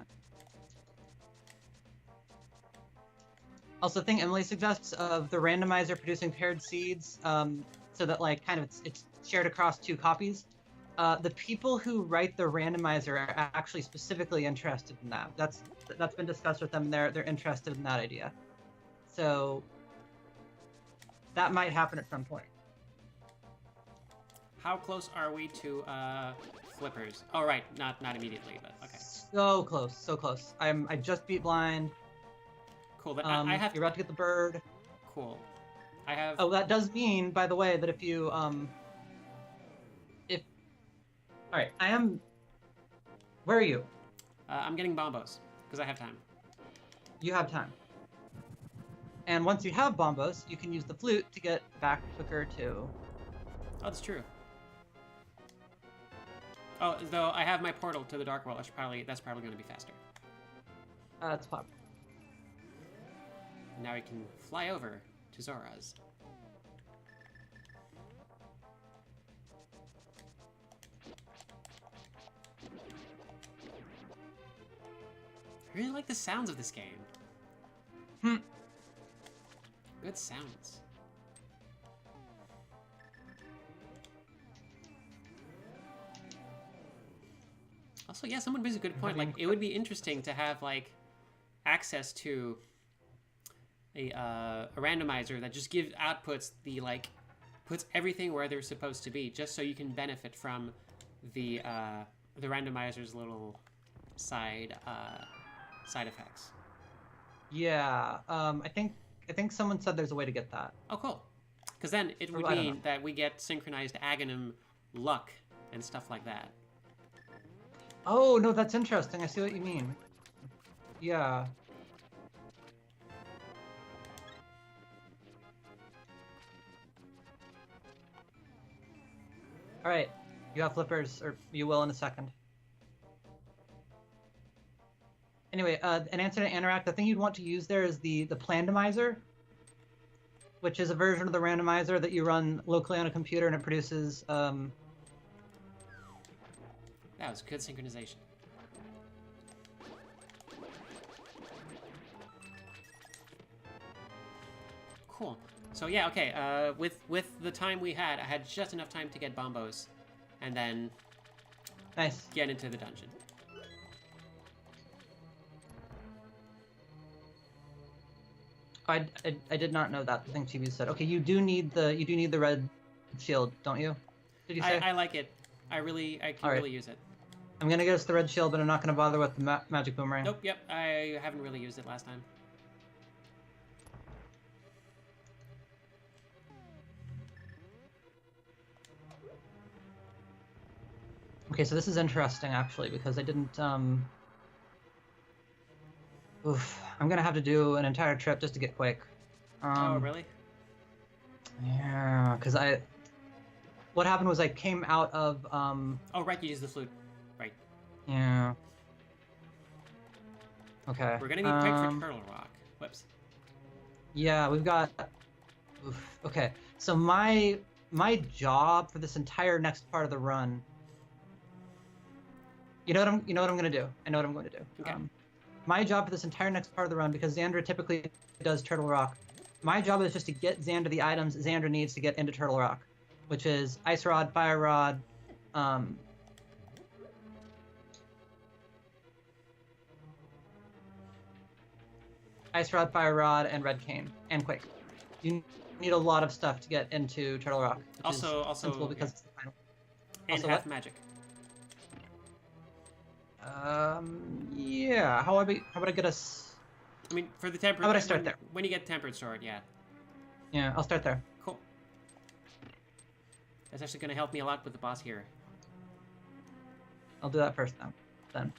Speaker 1: Also, the thing Emily suggests of the randomizer producing paired seeds, so that like kind of it's shared across 2 copies. The people who write the randomizer are actually specifically interested in that. That's been discussed with them. They're interested in that idea. So that might happen at some point.
Speaker 2: How close are we to flippers? Oh, right, not immediately, but okay.
Speaker 1: So close, so close. I just beat blind.
Speaker 2: Cool. But I have.
Speaker 1: You're about to get the bird.
Speaker 2: Cool. I have.
Speaker 1: Oh, that does mean, by the way, that if you All right, I am. Where are you?
Speaker 2: I'm getting bombos because I have time.
Speaker 1: You have time. And once you have bombos, you can use the flute to get back quicker too.
Speaker 2: Oh, that's true. Oh, though I have my portal to the Dark World, that's probably going to be faster.
Speaker 1: It's pop.
Speaker 2: Now we can fly over to Zora's. I really like the sounds of this game. Good sounds. Also, yeah, someone brings a good point. Like, it would be interesting to have like access to a randomizer that just gives outputs puts everything where they're supposed to be, just so you can benefit from the randomizer's little side effects.
Speaker 1: Yeah, I think someone said there's a way to get that.
Speaker 2: Oh, cool. Because then it would mean that we get synchronized Aghanim luck and stuff like that.
Speaker 1: Oh, no, that's interesting. I see what you mean. Yeah. All right, you have flippers, or you will in a second. Anyway, an answer to Anorak, the thing you'd want to use there is the Plandomizer, which is a version of the randomizer that you run locally on a computer, and it produces...
Speaker 2: That was good synchronization. Cool. So yeah, okay. With the time we had, I had just enough time to get bombos, and then
Speaker 1: Nice.
Speaker 2: get into the dungeon.
Speaker 1: I did not know that. The thing TV said. Okay, you do need the red shield, don't you? Did you say?
Speaker 2: I like it. I can really use it.
Speaker 1: I'm gonna get us the red shield, but I'm not gonna bother with the magic boomerang.
Speaker 2: Nope. Yep. I haven't really used it last time.
Speaker 1: Okay, so this is interesting actually because I didn't. Oof, I'm gonna have to do an entire trip just to get Quake.
Speaker 2: Oh, really?
Speaker 1: Yeah, because what happened was I came out of
Speaker 2: Oh, right. You use the flute. Right.
Speaker 1: Yeah. Okay.
Speaker 2: We're gonna need Quake for Turtle Rock. Whoops.
Speaker 1: Yeah, we've got. Oof. Okay, so my job for this entire next part of the run. You know what I'm gonna do. I know what I'm going to do.
Speaker 2: Okay.
Speaker 1: My job for this entire next part of the run, because Zandra typically does Turtle Rock, my job is just to get Zandra the items Zandra needs to get into Turtle Rock, which is Ice Rod, Fire Rod, Ice Rod, Fire Rod, and Red Cane, and Quake. You need a lot of stuff to get into Turtle Rock. Which
Speaker 2: Also,
Speaker 1: is sensible because it's the final.
Speaker 2: And
Speaker 1: Also
Speaker 2: half
Speaker 1: what?
Speaker 2: magic.
Speaker 1: Yeah. How about I get us?
Speaker 2: I mean, for the tempered.
Speaker 1: How about I start there?
Speaker 2: When you get tempered sword, yeah.
Speaker 1: Yeah, I'll start there.
Speaker 2: Cool. That's actually going to help me a lot with the boss here.
Speaker 1: I'll do that first then.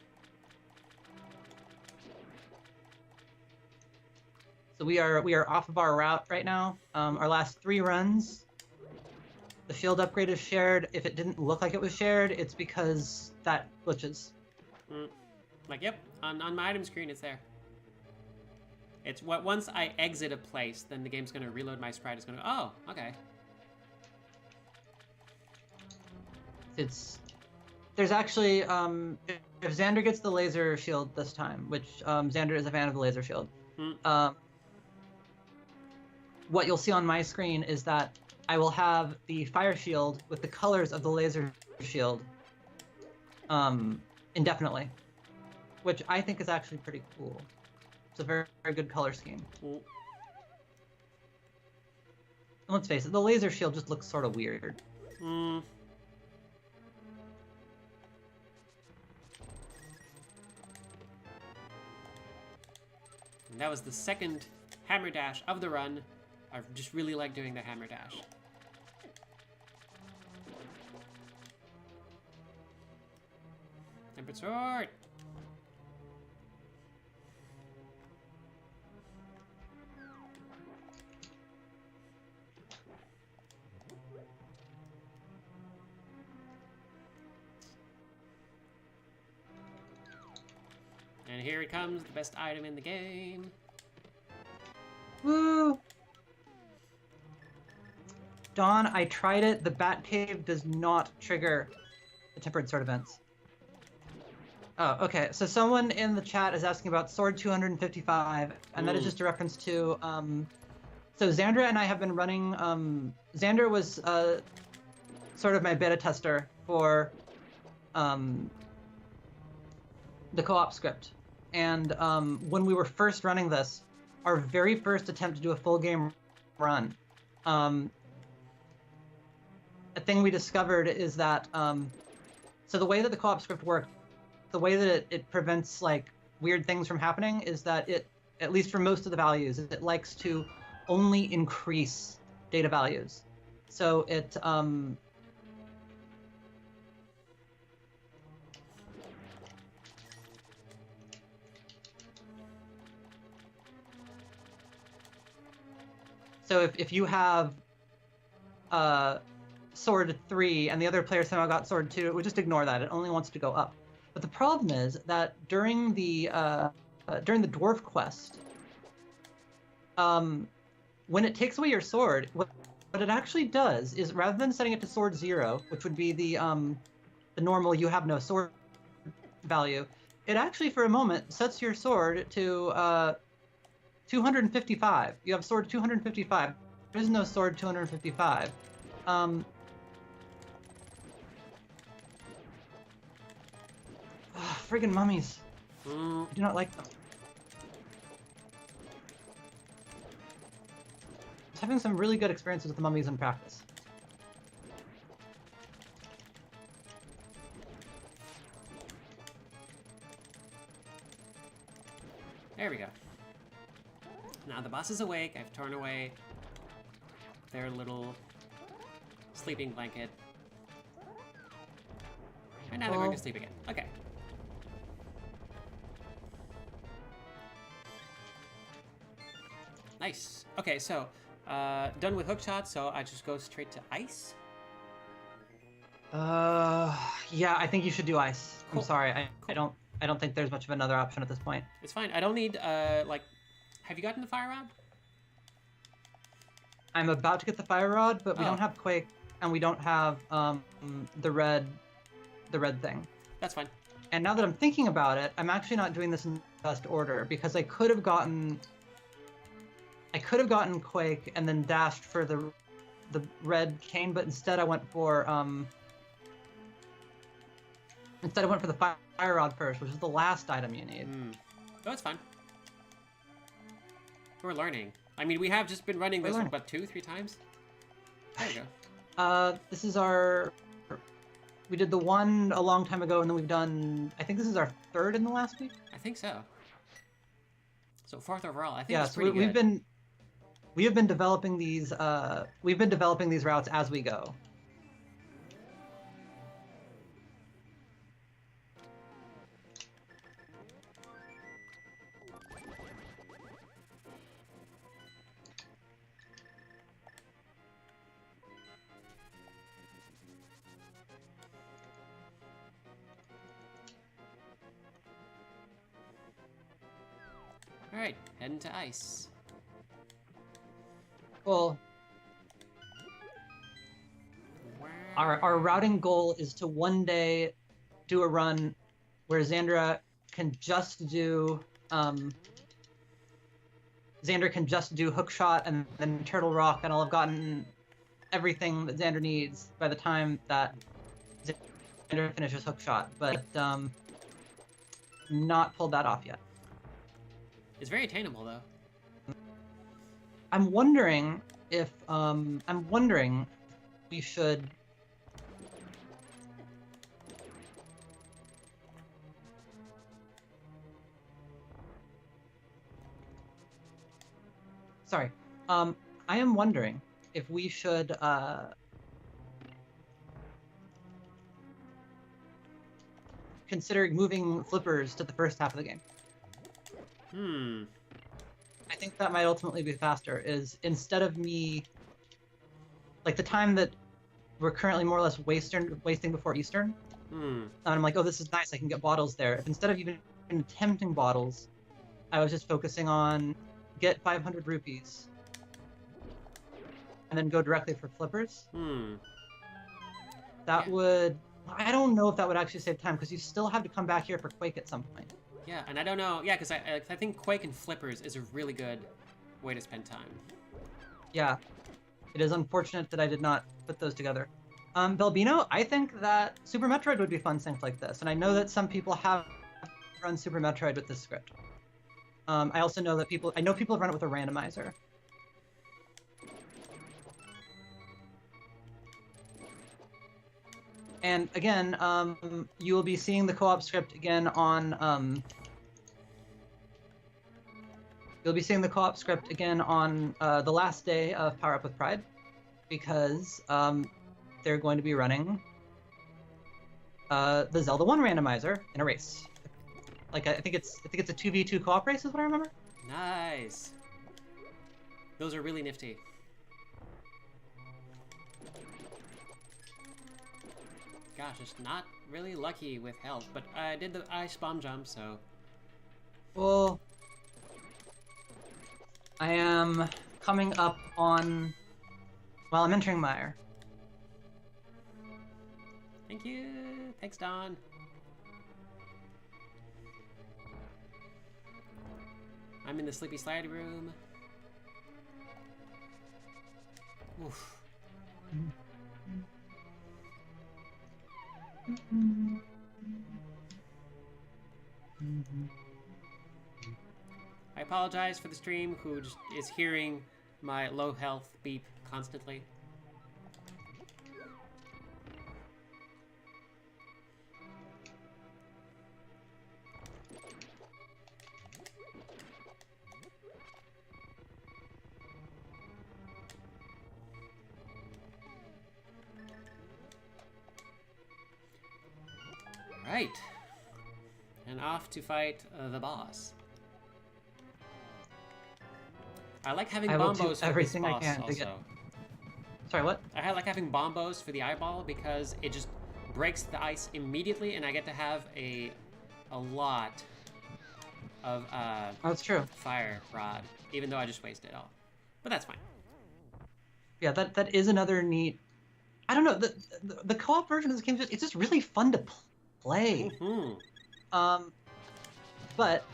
Speaker 1: So we are off of our route right now. Our last 3 runs, the field upgrade is shared. If it didn't look like it was shared, it's because that glitches.
Speaker 2: Like, yep, on my item screen, it's there. It's once I exit a place, then the game's going to reload my sprite. It's going to go, oh, okay.
Speaker 1: There's actually, if Xander gets the laser shield this time, which Xander is a fan of the laser shield, what you'll see on my screen is that I will have the fire shield with the colors of the laser shield indefinitely, which I think is actually pretty cool. It's a very, very good color scheme.
Speaker 2: Cool.
Speaker 1: And let's face it, the laser shield just looks sort of weird.
Speaker 2: And that was the second hammer dash of the run. I just really like doing the hammer dash. Tempered sword. And here it comes, the best item in the game.
Speaker 1: Woo! Dawn, I tried it. The Bat Cave does not trigger the tempered sword events. Oh, okay. So someone in the chat is asking about Sword 255, and that is just a reference to. So Zandra and I have been running. Zandra was sort of my beta tester for the co-op script, and when we were first running this, our very first attempt to do a full game run. A thing we discovered is that so the way that the co-op script worked, the way that it prevents like weird things from happening is that it, at least for most of the values, it likes to only increase data values. So it so if you have sword 3 and the other player somehow got sword 2, it would just ignore that. It only wants to go up. But the problem is that during the dwarf quest, when it takes away your sword, what it actually does is, rather than setting it to sword 0, which would be the normal you have no sword value, it actually for a moment sets your sword to 255. You have sword 255. There is no sword 255. Friggin' mummies. I do not like them. I was having some really good experiences with the mummies in practice.
Speaker 2: There we go. Now the boss is awake. I've torn away their little sleeping blanket. And now they're going to sleep again. Okay. Nice. Okay, so done with hookshot, so I just go straight to ice?
Speaker 1: Yeah, I think you should do ice.
Speaker 2: Cool.
Speaker 1: I'm sorry, I don't think there's much of another option at this point.
Speaker 2: It's fine. I don't need like, have you gotten the fire rod?
Speaker 1: I'm about to get the fire rod, but we don't have Quake, and we don't have the red thing.
Speaker 2: That's fine.
Speaker 1: And now that I'm thinking about it, I'm actually not doing this in the best order, because I could have gotten Quake and then dashed for the red cane, but instead I went for the fire rod first, which is the last item you need.
Speaker 2: Oh, that's fine. We're learning. I mean, we have just been running this, what, 2-3 times? There you
Speaker 1: go. This is we did the one a long time ago, and then we've done, I think this is our 3rd in the last week?
Speaker 2: I think so. So 4th overall. I think
Speaker 1: yeah,
Speaker 2: that's pretty good.
Speaker 1: We have been developing these routes as we go.
Speaker 2: Alright, heading to ice.
Speaker 1: Well, our routing goal is to one day do a run where Zandra can just do hookshot and then Turtle Rock, and I'll have gotten everything that Zandra needs by the time that Zandra finishes hookshot, but not pulled that off yet.
Speaker 2: It's very attainable, though.
Speaker 1: I'm wondering if we should. Sorry. I am wondering if we should consider moving flippers to the first half of the game. I think that might ultimately be faster, is instead of me... Like, the time that we're currently more or less wasting before Eastern, and I'm like, oh, this is nice, I can get bottles there. If instead of even attempting bottles, I was just focusing on get 500 rupees, and then go directly for flippers, that would... I don't know if that would actually save time, because you still have to come back here for Quake at some point.
Speaker 2: Yeah, and I don't know. Yeah, because I think Quake and Flippers is a really good way to spend time.
Speaker 1: Yeah. It is unfortunate that I did not put those together. Belbino, I think that Super Metroid would be fun synced like this, and I know that some people have run Super Metroid with this script. I also know that people have run it with a randomizer. And again, you will be seeing the co-op script again on you'll be seeing the co-op script again on the last day of Power Up with Pride, because they're going to be running the Zelda 1 randomizer in a race. Like I think it's a 2v2 co-op race is what I remember.
Speaker 2: Nice. Those are really nifty. Gosh, it's not really lucky with health, but I did the ice bomb jump, so...
Speaker 1: Well, I am coming up on... Well, I'm entering Mire.
Speaker 2: Thank you! Thanks, Don. I'm in the Sleepy Slide room. Oof. I apologize for the stream who just is hearing my low health beep constantly. Right, and off to fight the boss. I like having bombos for everything this boss I can also. To get... Sorry, what? I like having bombos for the eyeball because it just breaks the ice immediately, and I get to have a lot of
Speaker 1: that's true.
Speaker 2: Fire rod, even though I just wasted it all. But that's fine.
Speaker 1: Yeah, that is another neat. I don't know, the co-op version of this game it's just really fun to play.
Speaker 2: Mm-hmm.
Speaker 1: But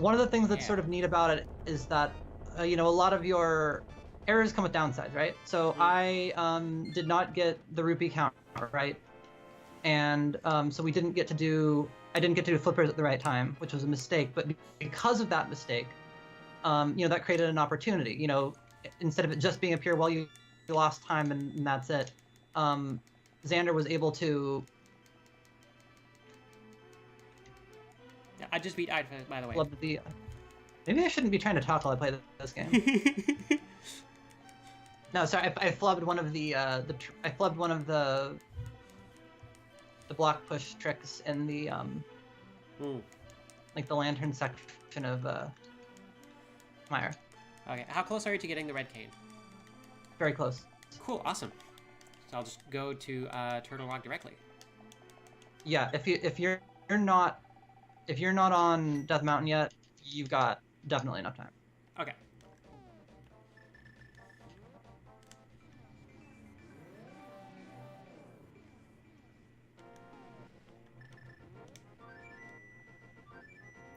Speaker 1: one of the things that's sort of neat about it is that you know, a lot of your errors come with downsides, right? So I did not get the rupee count right, and so I didn't get to do flippers at the right time, which was a mistake. But because of that mistake, you know, that created an opportunity. You know, instead of it just being a pure, well, you lost time and that's it, Zandra was able to...
Speaker 2: Yeah, I just beat Ida, by the way.
Speaker 1: Maybe I shouldn't be trying to talk while I play this game. No, sorry, I flubbed one of the block push tricks in the like the lantern section of Mire.
Speaker 2: Okay, how close are you to getting the red cane?
Speaker 1: Very close.
Speaker 2: Cool, awesome. So I'll just go to Turtle Rock directly.
Speaker 1: Yeah, if you're not on Death Mountain yet, you've got definitely enough time.
Speaker 2: Okay.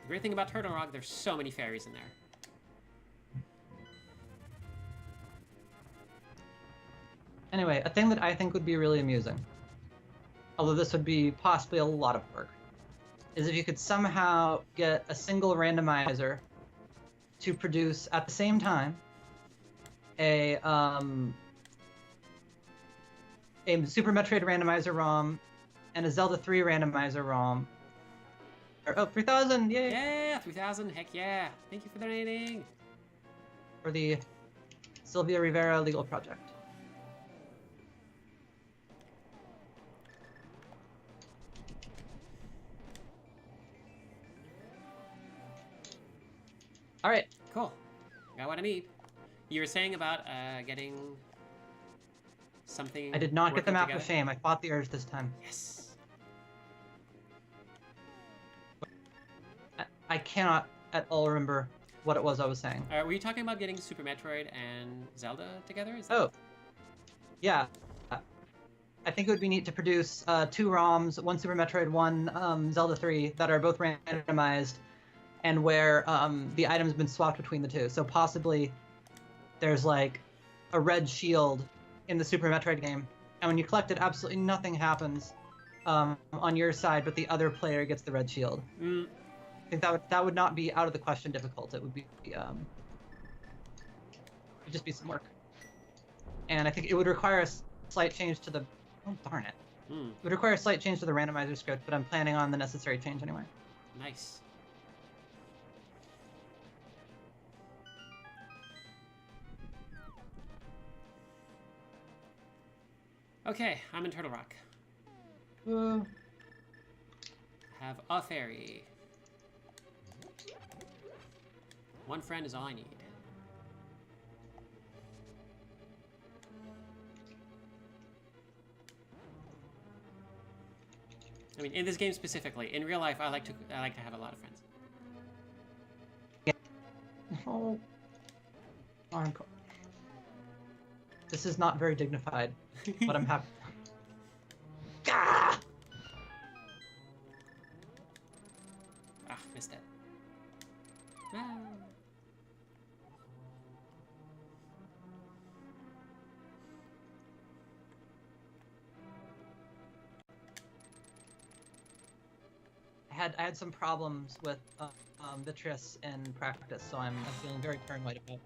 Speaker 2: The great thing about Turtle Rock, there's so many fairies in there.
Speaker 1: Anyway, a thing that I think would be really amusing, although this would be possibly a lot of work, is if you could somehow get a single randomizer to produce at the same time a Super Metroid randomizer ROM and a Zelda 3 randomizer ROM. Oh, 3,000! Yay!
Speaker 2: Yeah, 3,000! Heck yeah! Thank you for donating!
Speaker 1: For the Sylvia Rivera Legal Project. All right.
Speaker 2: Cool. Got what I need. You were saying about getting something.
Speaker 1: I did not get the map
Speaker 2: together?
Speaker 1: of fame. I fought the urge this time.
Speaker 2: Yes.
Speaker 1: I cannot at all remember what it was I was saying.
Speaker 2: Were you talking about getting Super Metroid and Zelda together?
Speaker 1: Oh, yeah. I think it would be neat to produce 2 ROMs, one Super Metroid, one Zelda 3, that are both randomized, and where the item's been swapped between the two. So possibly there's like a red shield in the Super Metroid game, and when you collect it, absolutely nothing happens on your side, but the other player gets the red shield. I think that would not be out of the question difficult. It would be it'd just be some work, and I think it would require a slight change to the. Oh darn it! It would require a slight change to the randomizer script, but I'm planning on the necessary change anyway.
Speaker 2: Nice. Okay, I'm in Turtle Rock. Have a fairy. One friend is all I need. I mean, in this game specifically. In real life, I like to have a lot of friends.
Speaker 1: Oh, this is not very dignified, but I'm happy. Ah!
Speaker 2: Ah, missed it. Ah.
Speaker 1: I had some problems with Vitreous in practice, so I'm feeling very paranoid about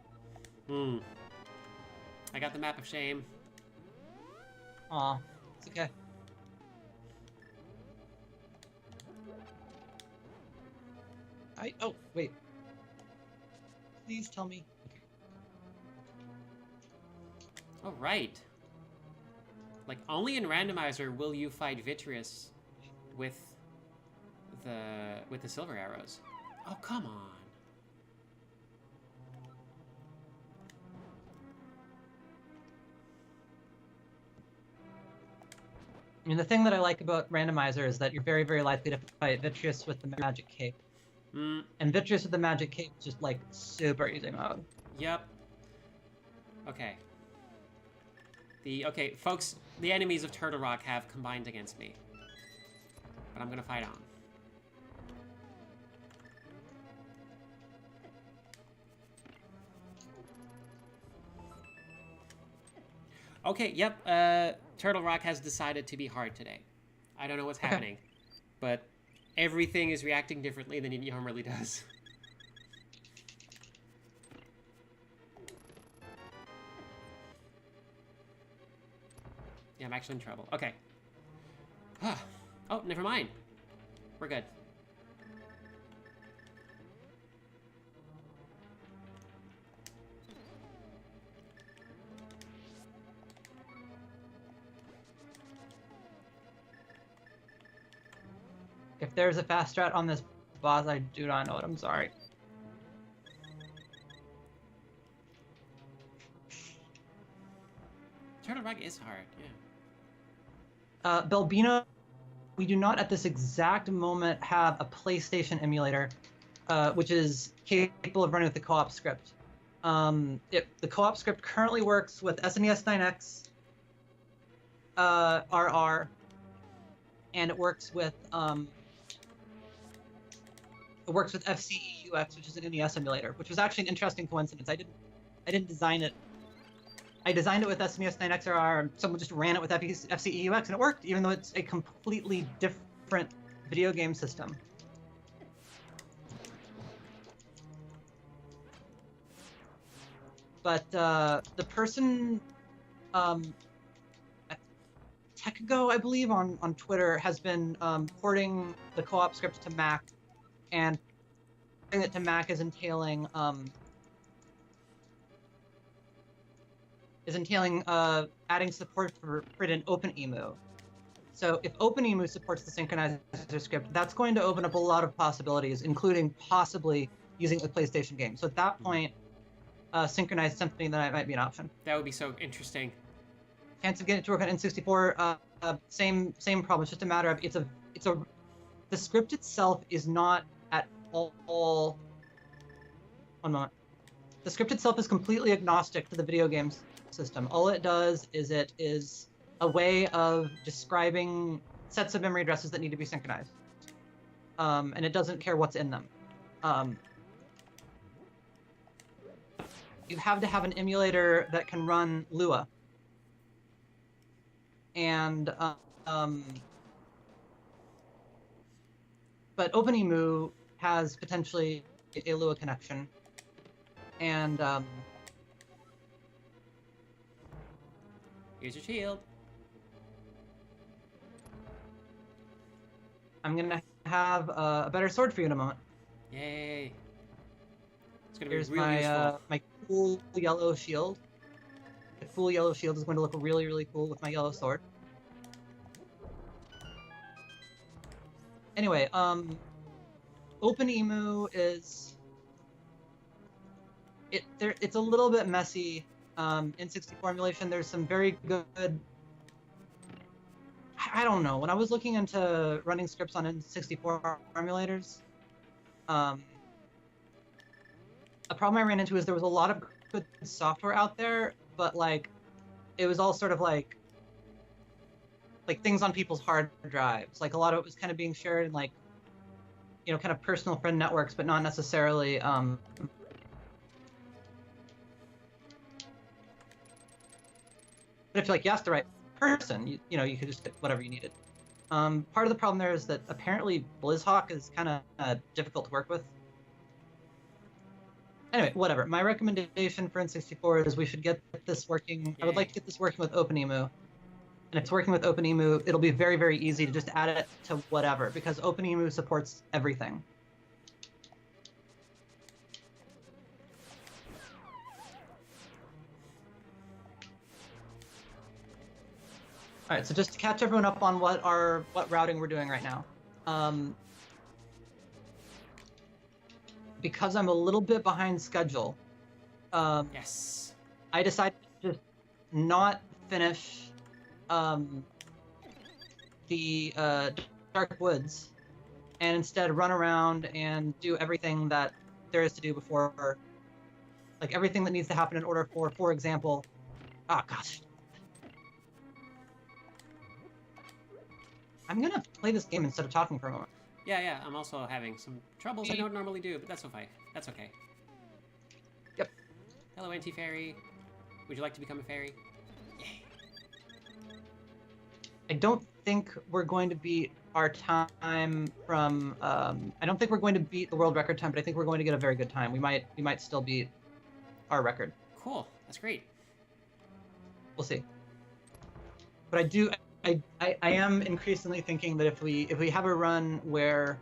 Speaker 1: it.
Speaker 2: I got the map of shame.
Speaker 1: Aw, it's okay. Oh, wait. Please tell me.
Speaker 2: Oh, right. Like, only in Randomizer will you fight Vitreous with the silver arrows. Oh, come on.
Speaker 1: I mean, the thing that I like about Randomizer is that you're very, very likely to fight Vitreous with the Magic Cape. And Vitreous with the Magic Cape is just, like, super easy mode.
Speaker 2: Yep. Okay. Okay, folks, the enemies of Turtle Rock have combined against me. But I'm gonna fight on. Okay, yep, Turtle Rock has decided to be hard today. I don't know what's happening, but everything is reacting differently than it normally does. Yeah, I'm actually in trouble. Okay. Oh, never mind. We're good.
Speaker 1: If there's a fast strat on this boss, I do not know it. I'm sorry.
Speaker 2: Turtle Rock is hard,
Speaker 1: yeah. Belbino, we do not at this exact moment have a PlayStation emulator, which is capable of running with the co-op script. The co-op script currently works with SNES 9X, RR, and it works with FCEUX, which is an NES emulator, which was actually an interesting coincidence. I didn't design it. I designed it with SNES 9XRR, and someone just ran it with FCEUX, and it worked, even though it's a completely different video game system. But the person, TechGo, I believe, on Twitter, has been porting the co-op script to Mac, and porting it to Mac is entailing is entailing adding support for it in OpenEMU. So if OpenEMU supports the synchronizer script, that's going to open up a lot of possibilities, including possibly using a PlayStation game. So at that point, synchronized Symphony Night might be an option.
Speaker 2: That would be so interesting.
Speaker 1: Chance of getting it to work on N64, same problem. It's just a matter of the script itself is not at all. One moment. The script itself is completely agnostic to the video game system. All it does is it is a way of describing sets of memory addresses that need to be synchronized. And it doesn't care what's in them. You have to have an emulator that can run Lua. And but OpenEMU has potentially a Lua connection. And
Speaker 2: here's your shield.
Speaker 1: I'm gonna have a better sword for you in a moment.
Speaker 2: Yay! It's gonna
Speaker 1: Here's
Speaker 2: be really useful.
Speaker 1: my cool yellow shield. The cool yellow shield is going to look really, really cool with my yellow sword. Anyway, OpenEMU is it's a little bit messy. In 64 emulation, there's some very good. I don't know. When I was looking into running scripts on N64 emulators, a problem I ran into is there was a lot of good software out there, but like, it was all sort of like things on people's hard drives. Like a lot of it was kind of being shared in like, you know, kind of personal friend networks, but not necessarily. But if like you ask the right person, you know, you could just get whatever you needed. Part of the problem there is that apparently BlizzHawk is kind of difficult to work with. Anyway, whatever. My recommendation for N64 is we should get this working. Yay. I would like to get this working with OpenEMU. And if it's working with OpenEMU, it'll be very, very easy to just add it to whatever, because OpenEMU supports everything. All right, so just to catch everyone up on what routing we're doing right now. Because I'm a little bit behind schedule,
Speaker 2: yes,
Speaker 1: I decided to just not finish the Dark Woods, and instead run around and do everything that there is to do before, like everything that needs to happen in order for example, oh gosh. I'm gonna play this game instead of talking for a moment.
Speaker 2: Yeah, I'm also having some troubles I don't normally do, but that's okay. That's okay.
Speaker 1: Yep.
Speaker 2: Hello, Anti-Fairy. Would you like to become a fairy? Yay.
Speaker 1: I don't think we're going to beat our time from, I don't think we're going to beat the world record time, but I think we're going to get a very good time. We might still beat our record.
Speaker 2: Cool. That's great.
Speaker 1: We'll see. But I am increasingly thinking that if we have a run where,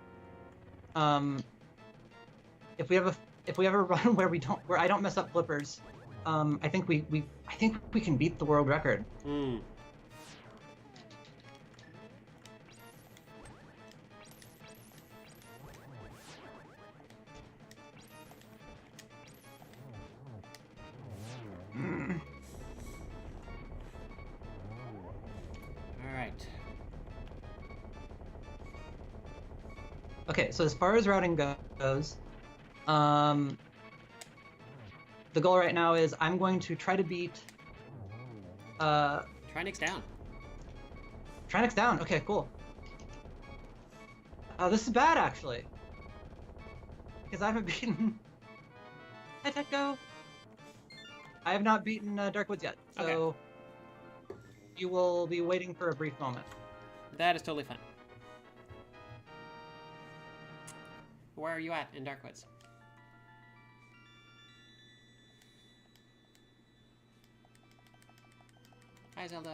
Speaker 1: if we have a run where I don't mess up flippers, I think we can beat the world record.
Speaker 2: Mm.
Speaker 1: Okay, so as far as routing goes, the goal right now is I'm going to try to beat...
Speaker 2: Trinix down.
Speaker 1: Trinix down, okay, cool. This is bad, actually. Because I haven't beaten... Hi, Techco! I have not beaten Dark Woods yet, so... Okay. You will be waiting for a brief moment.
Speaker 2: That is totally fine. Where are you at in Darkwoods? Hi, Zelda.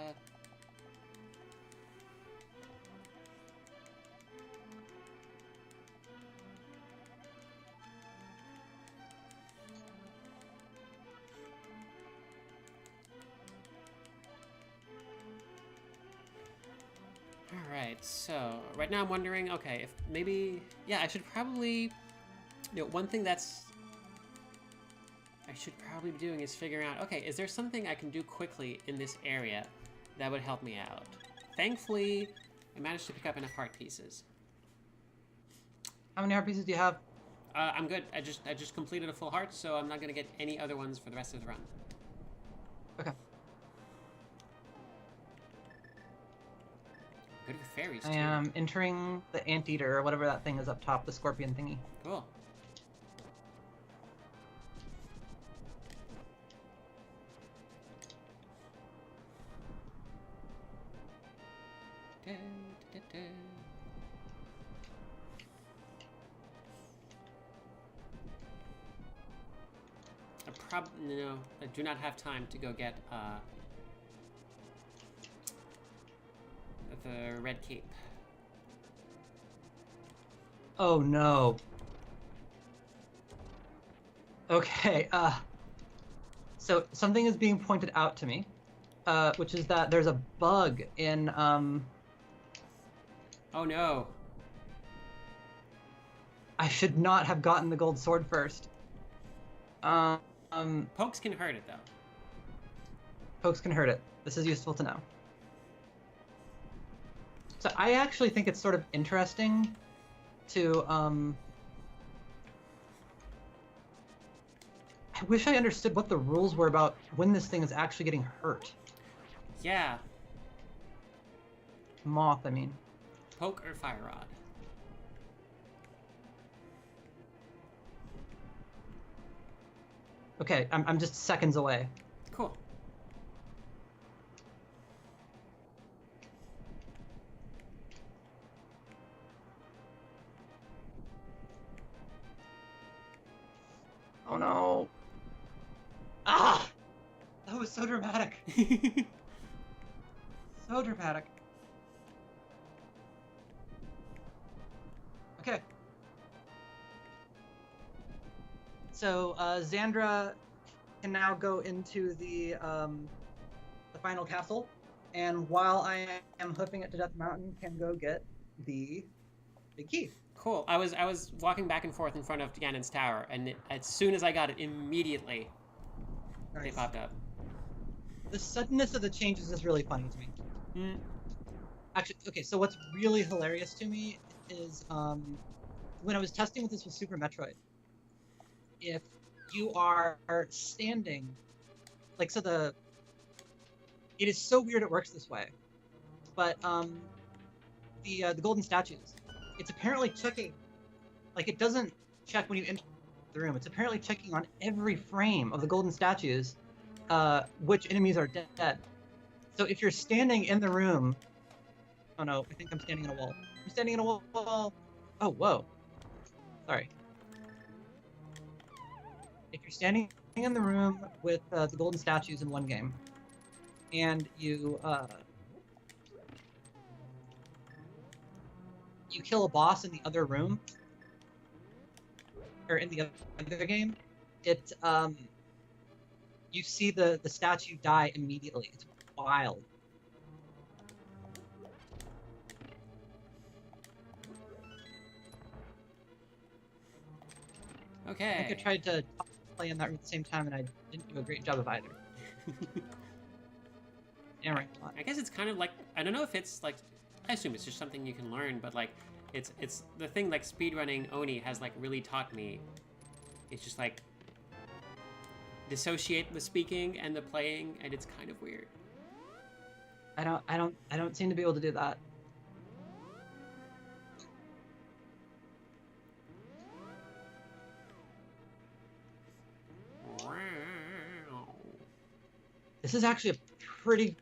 Speaker 2: Alright, so right now I'm wondering, okay, if maybe, yeah, I should probably, one thing that's I should probably be doing is figuring out, okay, is there something I can do quickly in this area that would help me out? Thankfully, I managed to pick up enough heart pieces.
Speaker 1: How many heart pieces do you have?
Speaker 2: I'm good. I just completed a full heart, so I'm not gonna get any other ones for the rest of the run.
Speaker 1: Okay.
Speaker 2: Good with fairies, too.
Speaker 1: I am entering the anteater, or whatever that thing is up top, the scorpion thingy.
Speaker 2: Cool. No, I do not have time to go get the red cape.
Speaker 1: Oh no. Okay, so something is being pointed out to me, which is that there's a bug in,
Speaker 2: Oh no.
Speaker 1: I should not have gotten the gold sword first.
Speaker 2: Pokes can hurt it, though.
Speaker 1: Pokes can hurt it. This is useful to know. So I actually think it's sort of interesting to, I wish I understood what the rules were about when this thing is actually getting hurt.
Speaker 2: Yeah.
Speaker 1: Moth, I mean.
Speaker 2: Poke or fire rod?
Speaker 1: Okay, I'm just seconds away.
Speaker 2: Cool.
Speaker 1: Oh no. Ah! That was so dramatic. So dramatic. Okay. So Zandra can now go into the final castle, and while I am hoofing it to Death Mountain, can go get the big key.
Speaker 2: Cool. I was walking back and forth in front of Ganon's tower, and as soon as I got it, immediately they popped up.
Speaker 1: The suddenness of the changes is really funny to me. Actually, okay, so what's really hilarious to me is when I was testing with this with Super Metroid, if you are standing, like, so it is so weird it works this way, but the golden statues, it's apparently checking, like, it doesn't check when you enter the room, it's apparently checking on every frame of the golden statues which enemies are dead. So if you're standing in the room, oh no, I think I'm standing in a wall. I'm standing in a wall. Oh, whoa. Sorry. If you're standing in the room with the golden statues in one game, and you kill a boss in the other room, or in the other game, it you see the statue die immediately. It's wild.
Speaker 2: Okay.
Speaker 1: I think I tried to play in that room at the same time, and I didn't do a great job of either. Yeah, right.
Speaker 2: I guess it's kind of like, I don't know if it's like, I assume it's just something you can learn, but like, it's the thing like speedrunning Oni has like really taught me. It's just like, dissociate the speaking and the playing, and it's kind of weird.
Speaker 1: I don't seem to be able to do that. This is actually a pretty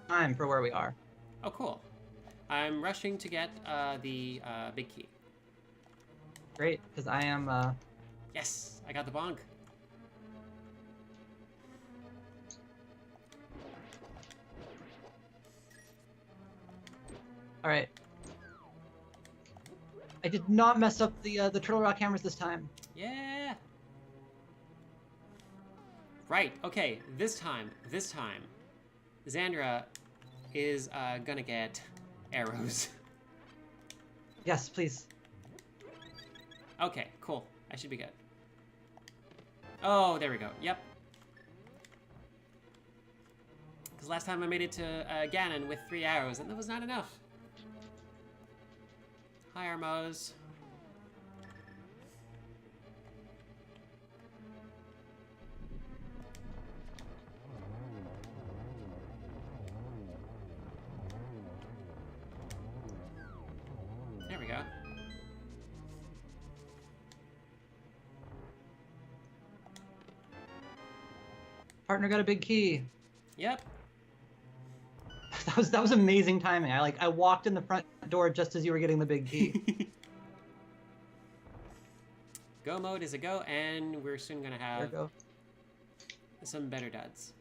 Speaker 1: time for where we are.
Speaker 2: Oh, cool. I'm rushing to get the big key.
Speaker 1: Great, because I am...
Speaker 2: Yes, I got the bonk.
Speaker 1: Alright. I did not mess up the Turtle Rock hammers this time.
Speaker 2: Yeah. Right, okay, this time, Zandra is gonna get arrows.
Speaker 1: Yes, please.
Speaker 2: Okay, cool. I should be good. Oh, there we go. Yep. Because last time I made it to Ganon with 3 arrows, and that was not enough. Hi, Armos. There we go.
Speaker 1: Partner got a big key.
Speaker 2: Yep.
Speaker 1: That was amazing timing. I walked in the front door just as you were getting the big key.
Speaker 2: Go mode is a go, and we're soon gonna have some better duds.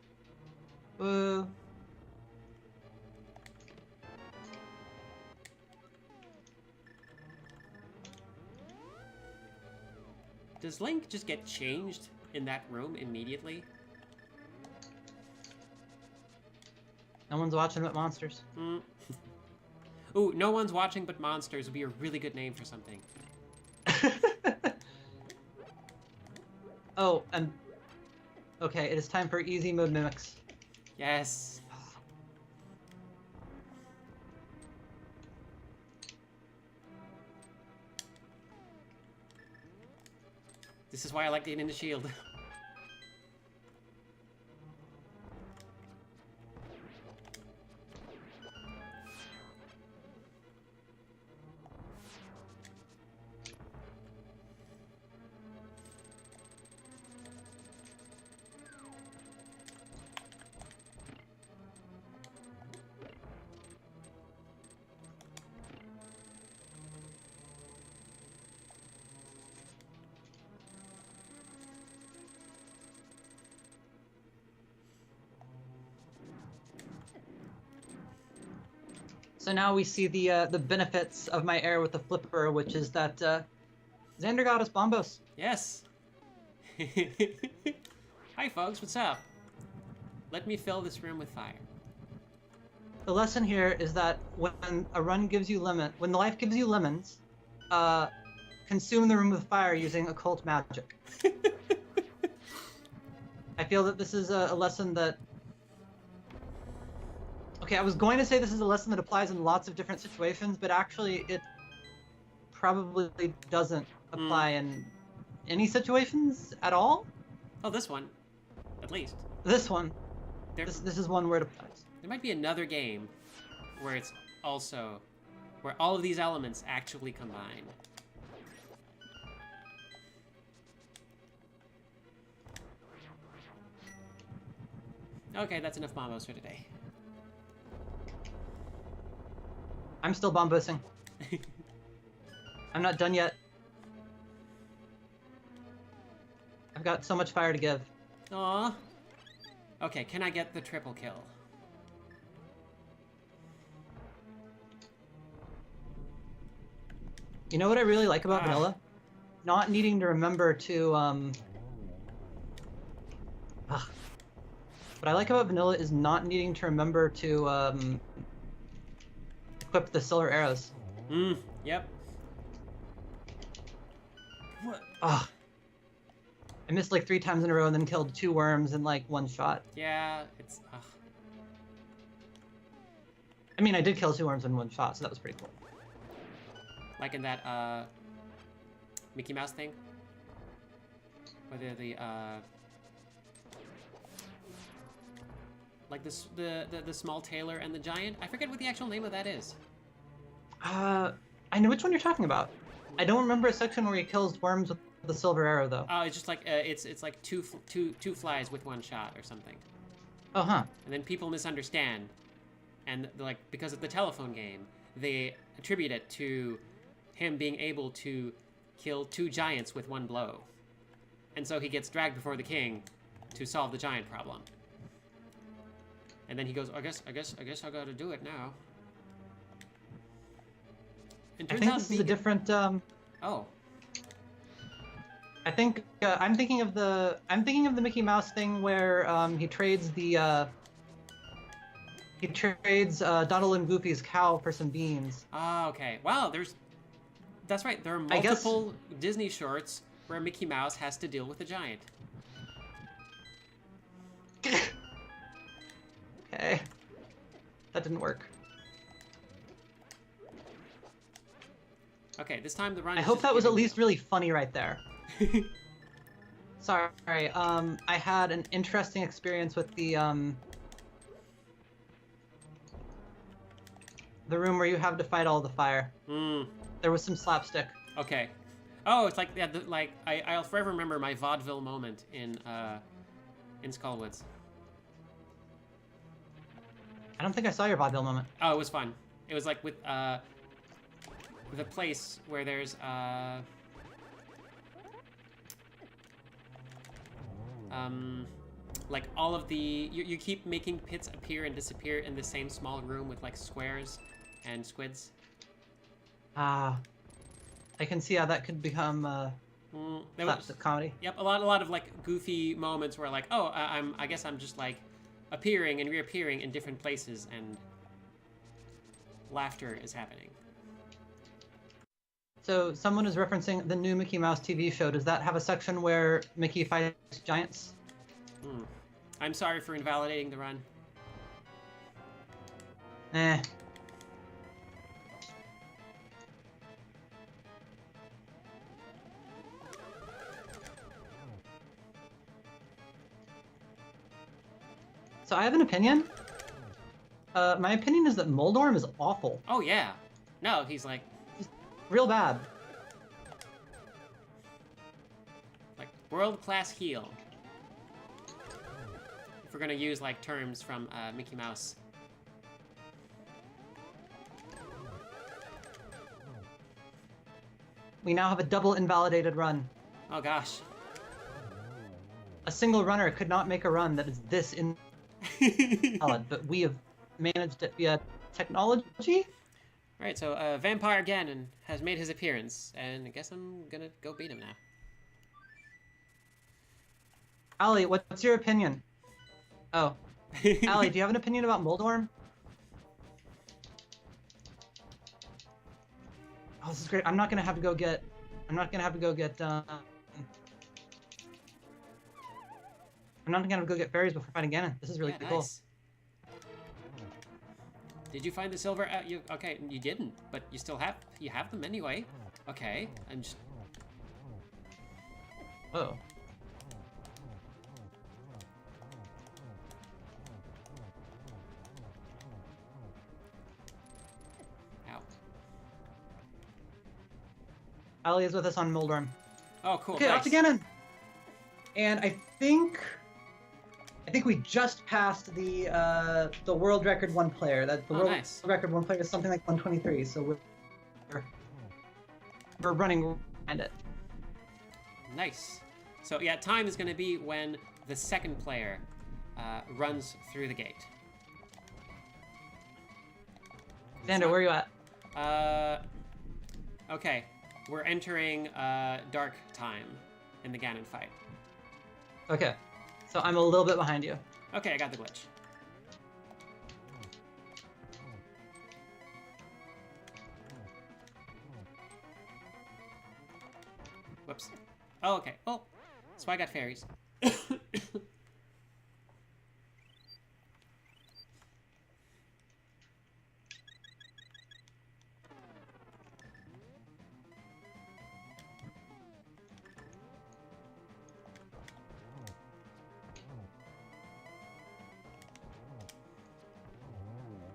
Speaker 2: Does Link just get changed in that room immediately?
Speaker 1: No one's watching but monsters.
Speaker 2: Mm. Ooh, no one's watching but monsters would be a really good name for something.
Speaker 1: Oh, and okay, it is time for easy mode mimics.
Speaker 2: Yes. This is why I like getting in the shield.
Speaker 1: So now we see the benefits of my air with the flipper, which is that Xander got us bombos.
Speaker 2: Yes. Hi, folks. What's up? Let me fill this room with fire.
Speaker 1: The lesson here is that when a run gives you when the life gives you lemons, consume the room with fire using occult magic. I feel that this is a lesson that. Okay, I was going to say this is a lesson that applies in lots of different situations, but actually it probably doesn't apply in any situations at all.
Speaker 2: Oh, this one, at least.
Speaker 1: This one. This is one where it applies.
Speaker 2: There might be another game where it's also where all of these elements actually combine. Okay, that's enough bombos for today.
Speaker 1: I'm still bombosing. I'm not done yet. I've got so much fire to give.
Speaker 2: Aww. Okay, can I get the triple kill?
Speaker 1: You know what I really like about vanilla? Not needing to remember to What I like about vanilla is not needing to remember to equip the solar arrows.
Speaker 2: Yep.
Speaker 1: What? I missed like 3 times in a row and then killed 2 worms in like 1 shot.
Speaker 2: Yeah, it's
Speaker 1: I mean, I did kill 2 worms in 1 shot, so that was pretty cool.
Speaker 2: Like in that Mickey Mouse thing? Whether like the small tailor and the giant? I forget what the actual name of that is.
Speaker 1: I know which one you're talking about. I don't remember a section where he kills worms with the silver arrow though.
Speaker 2: Oh, it's just like it's like two flies with 1 shot or something.
Speaker 1: Oh, huh.
Speaker 2: And then people misunderstand, and like because of the telephone game, they attribute it to him being able to kill 2 giants with 1 blow, and so he gets dragged before the king to solve the giant problem. And then he goes, I guess I gotta do it now. And
Speaker 1: I think this is a different.
Speaker 2: Oh.
Speaker 1: I think I'm thinking of the Mickey Mouse thing where he trades the He trades Donald and Goofy's cow for some beans.
Speaker 2: Ah, okay. Wow, that's right. There are
Speaker 1: I guess-
Speaker 2: multiple Disney shorts where Mickey Mouse has to deal with a giant.
Speaker 1: Okay. That didn't work.
Speaker 2: Okay, this time the run.
Speaker 1: I
Speaker 2: is
Speaker 1: hope
Speaker 2: just
Speaker 1: that was at
Speaker 2: giving
Speaker 1: least really funny right there.
Speaker 2: you-
Speaker 1: Sorry, I had an interesting experience with the room where you have to fight all the fire.
Speaker 2: Hmm.
Speaker 1: There was some slapstick.
Speaker 2: Okay. Oh, it's like yeah, like I'll forever remember my vaudeville moment in Skullwoods.
Speaker 1: I don't think I saw your vaudeville moment.
Speaker 2: Oh, it was fun. It was like with a place where there's like all of the you keep making pits appear and disappear in the same small room with like squares and squids.
Speaker 1: Ah, I can see how that could become
Speaker 2: There was,
Speaker 1: slapstick comedy.
Speaker 2: yep, a lot of like goofy moments where like, oh, I guess I'm just like appearing and reappearing in different places and laughter is happening.
Speaker 1: So someone is referencing the new Mickey Mouse TV show. Does that have a section where Mickey fights giants?
Speaker 2: I'm sorry for invalidating the run.
Speaker 1: Eh. So I have an opinion. My opinion is that Moldorm is awful.
Speaker 2: Oh yeah. No, he's like
Speaker 1: Real bad.
Speaker 2: world-class heel. If we're gonna use like terms from Mickey Mouse.
Speaker 1: We now have a double invalidated run.
Speaker 2: Oh gosh.
Speaker 1: A single runner could not make a run that is this invalid, but we have managed it via technology.
Speaker 2: Alright, so Vampire Ganon has made his appearance, and I guess I'm gonna go beat him now.
Speaker 1: Ali, what's your opinion? Oh. Ali, do you have an opinion about Moldorm? Oh, this is great. I'm not gonna have to go get I'm not gonna have to go get fairies before fighting Ganon. This is really
Speaker 2: Yeah,
Speaker 1: cool.
Speaker 2: nice. Did you find the silver? Okay, you didn't, but you still have them anyway. Okay, I'm just.
Speaker 1: Oh.
Speaker 2: Ow.
Speaker 1: Ali is with us on Moldorm.
Speaker 2: Oh, cool.
Speaker 1: Okay,
Speaker 2: nice.
Speaker 1: off to Ganon. And I think we just passed the world record one player. That the world
Speaker 2: nice.
Speaker 1: record one player is something like 123. So we're running behind it.
Speaker 2: Nice. So yeah, time is going to be when the second player runs through the gate.
Speaker 1: Xander, where are you at?
Speaker 2: Okay, we're entering dark time in the Ganon fight.
Speaker 1: Okay, so I'm a little bit behind you.
Speaker 2: Okay, I got the glitch. Whoops. Oh, okay. Oh, so I got fairies.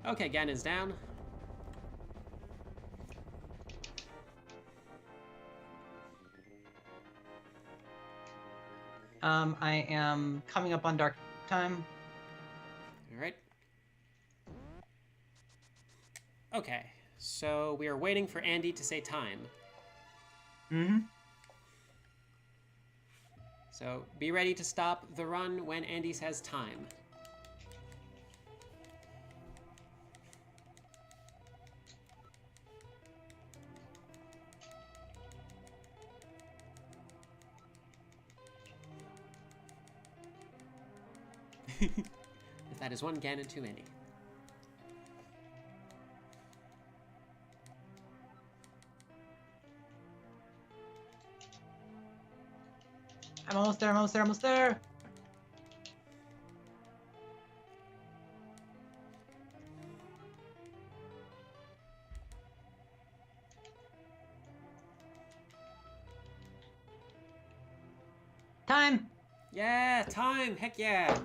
Speaker 2: Okay, Ganon's down.
Speaker 1: I am coming up on dark time.
Speaker 2: All right. Okay, so we are waiting for Andy to say time.
Speaker 1: Mm-hmm.
Speaker 2: So be ready to stop the run when Andy says time. If that is one Ganon too many.
Speaker 1: I'm almost there, I'm almost there, almost there. Time!
Speaker 2: Yeah, time! Heck yeah!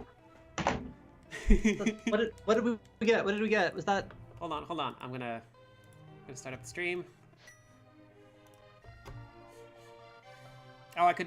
Speaker 1: What did we get? What did we get? Was that...
Speaker 2: Hold on. I'm gonna start up the stream. Oh, I couldn't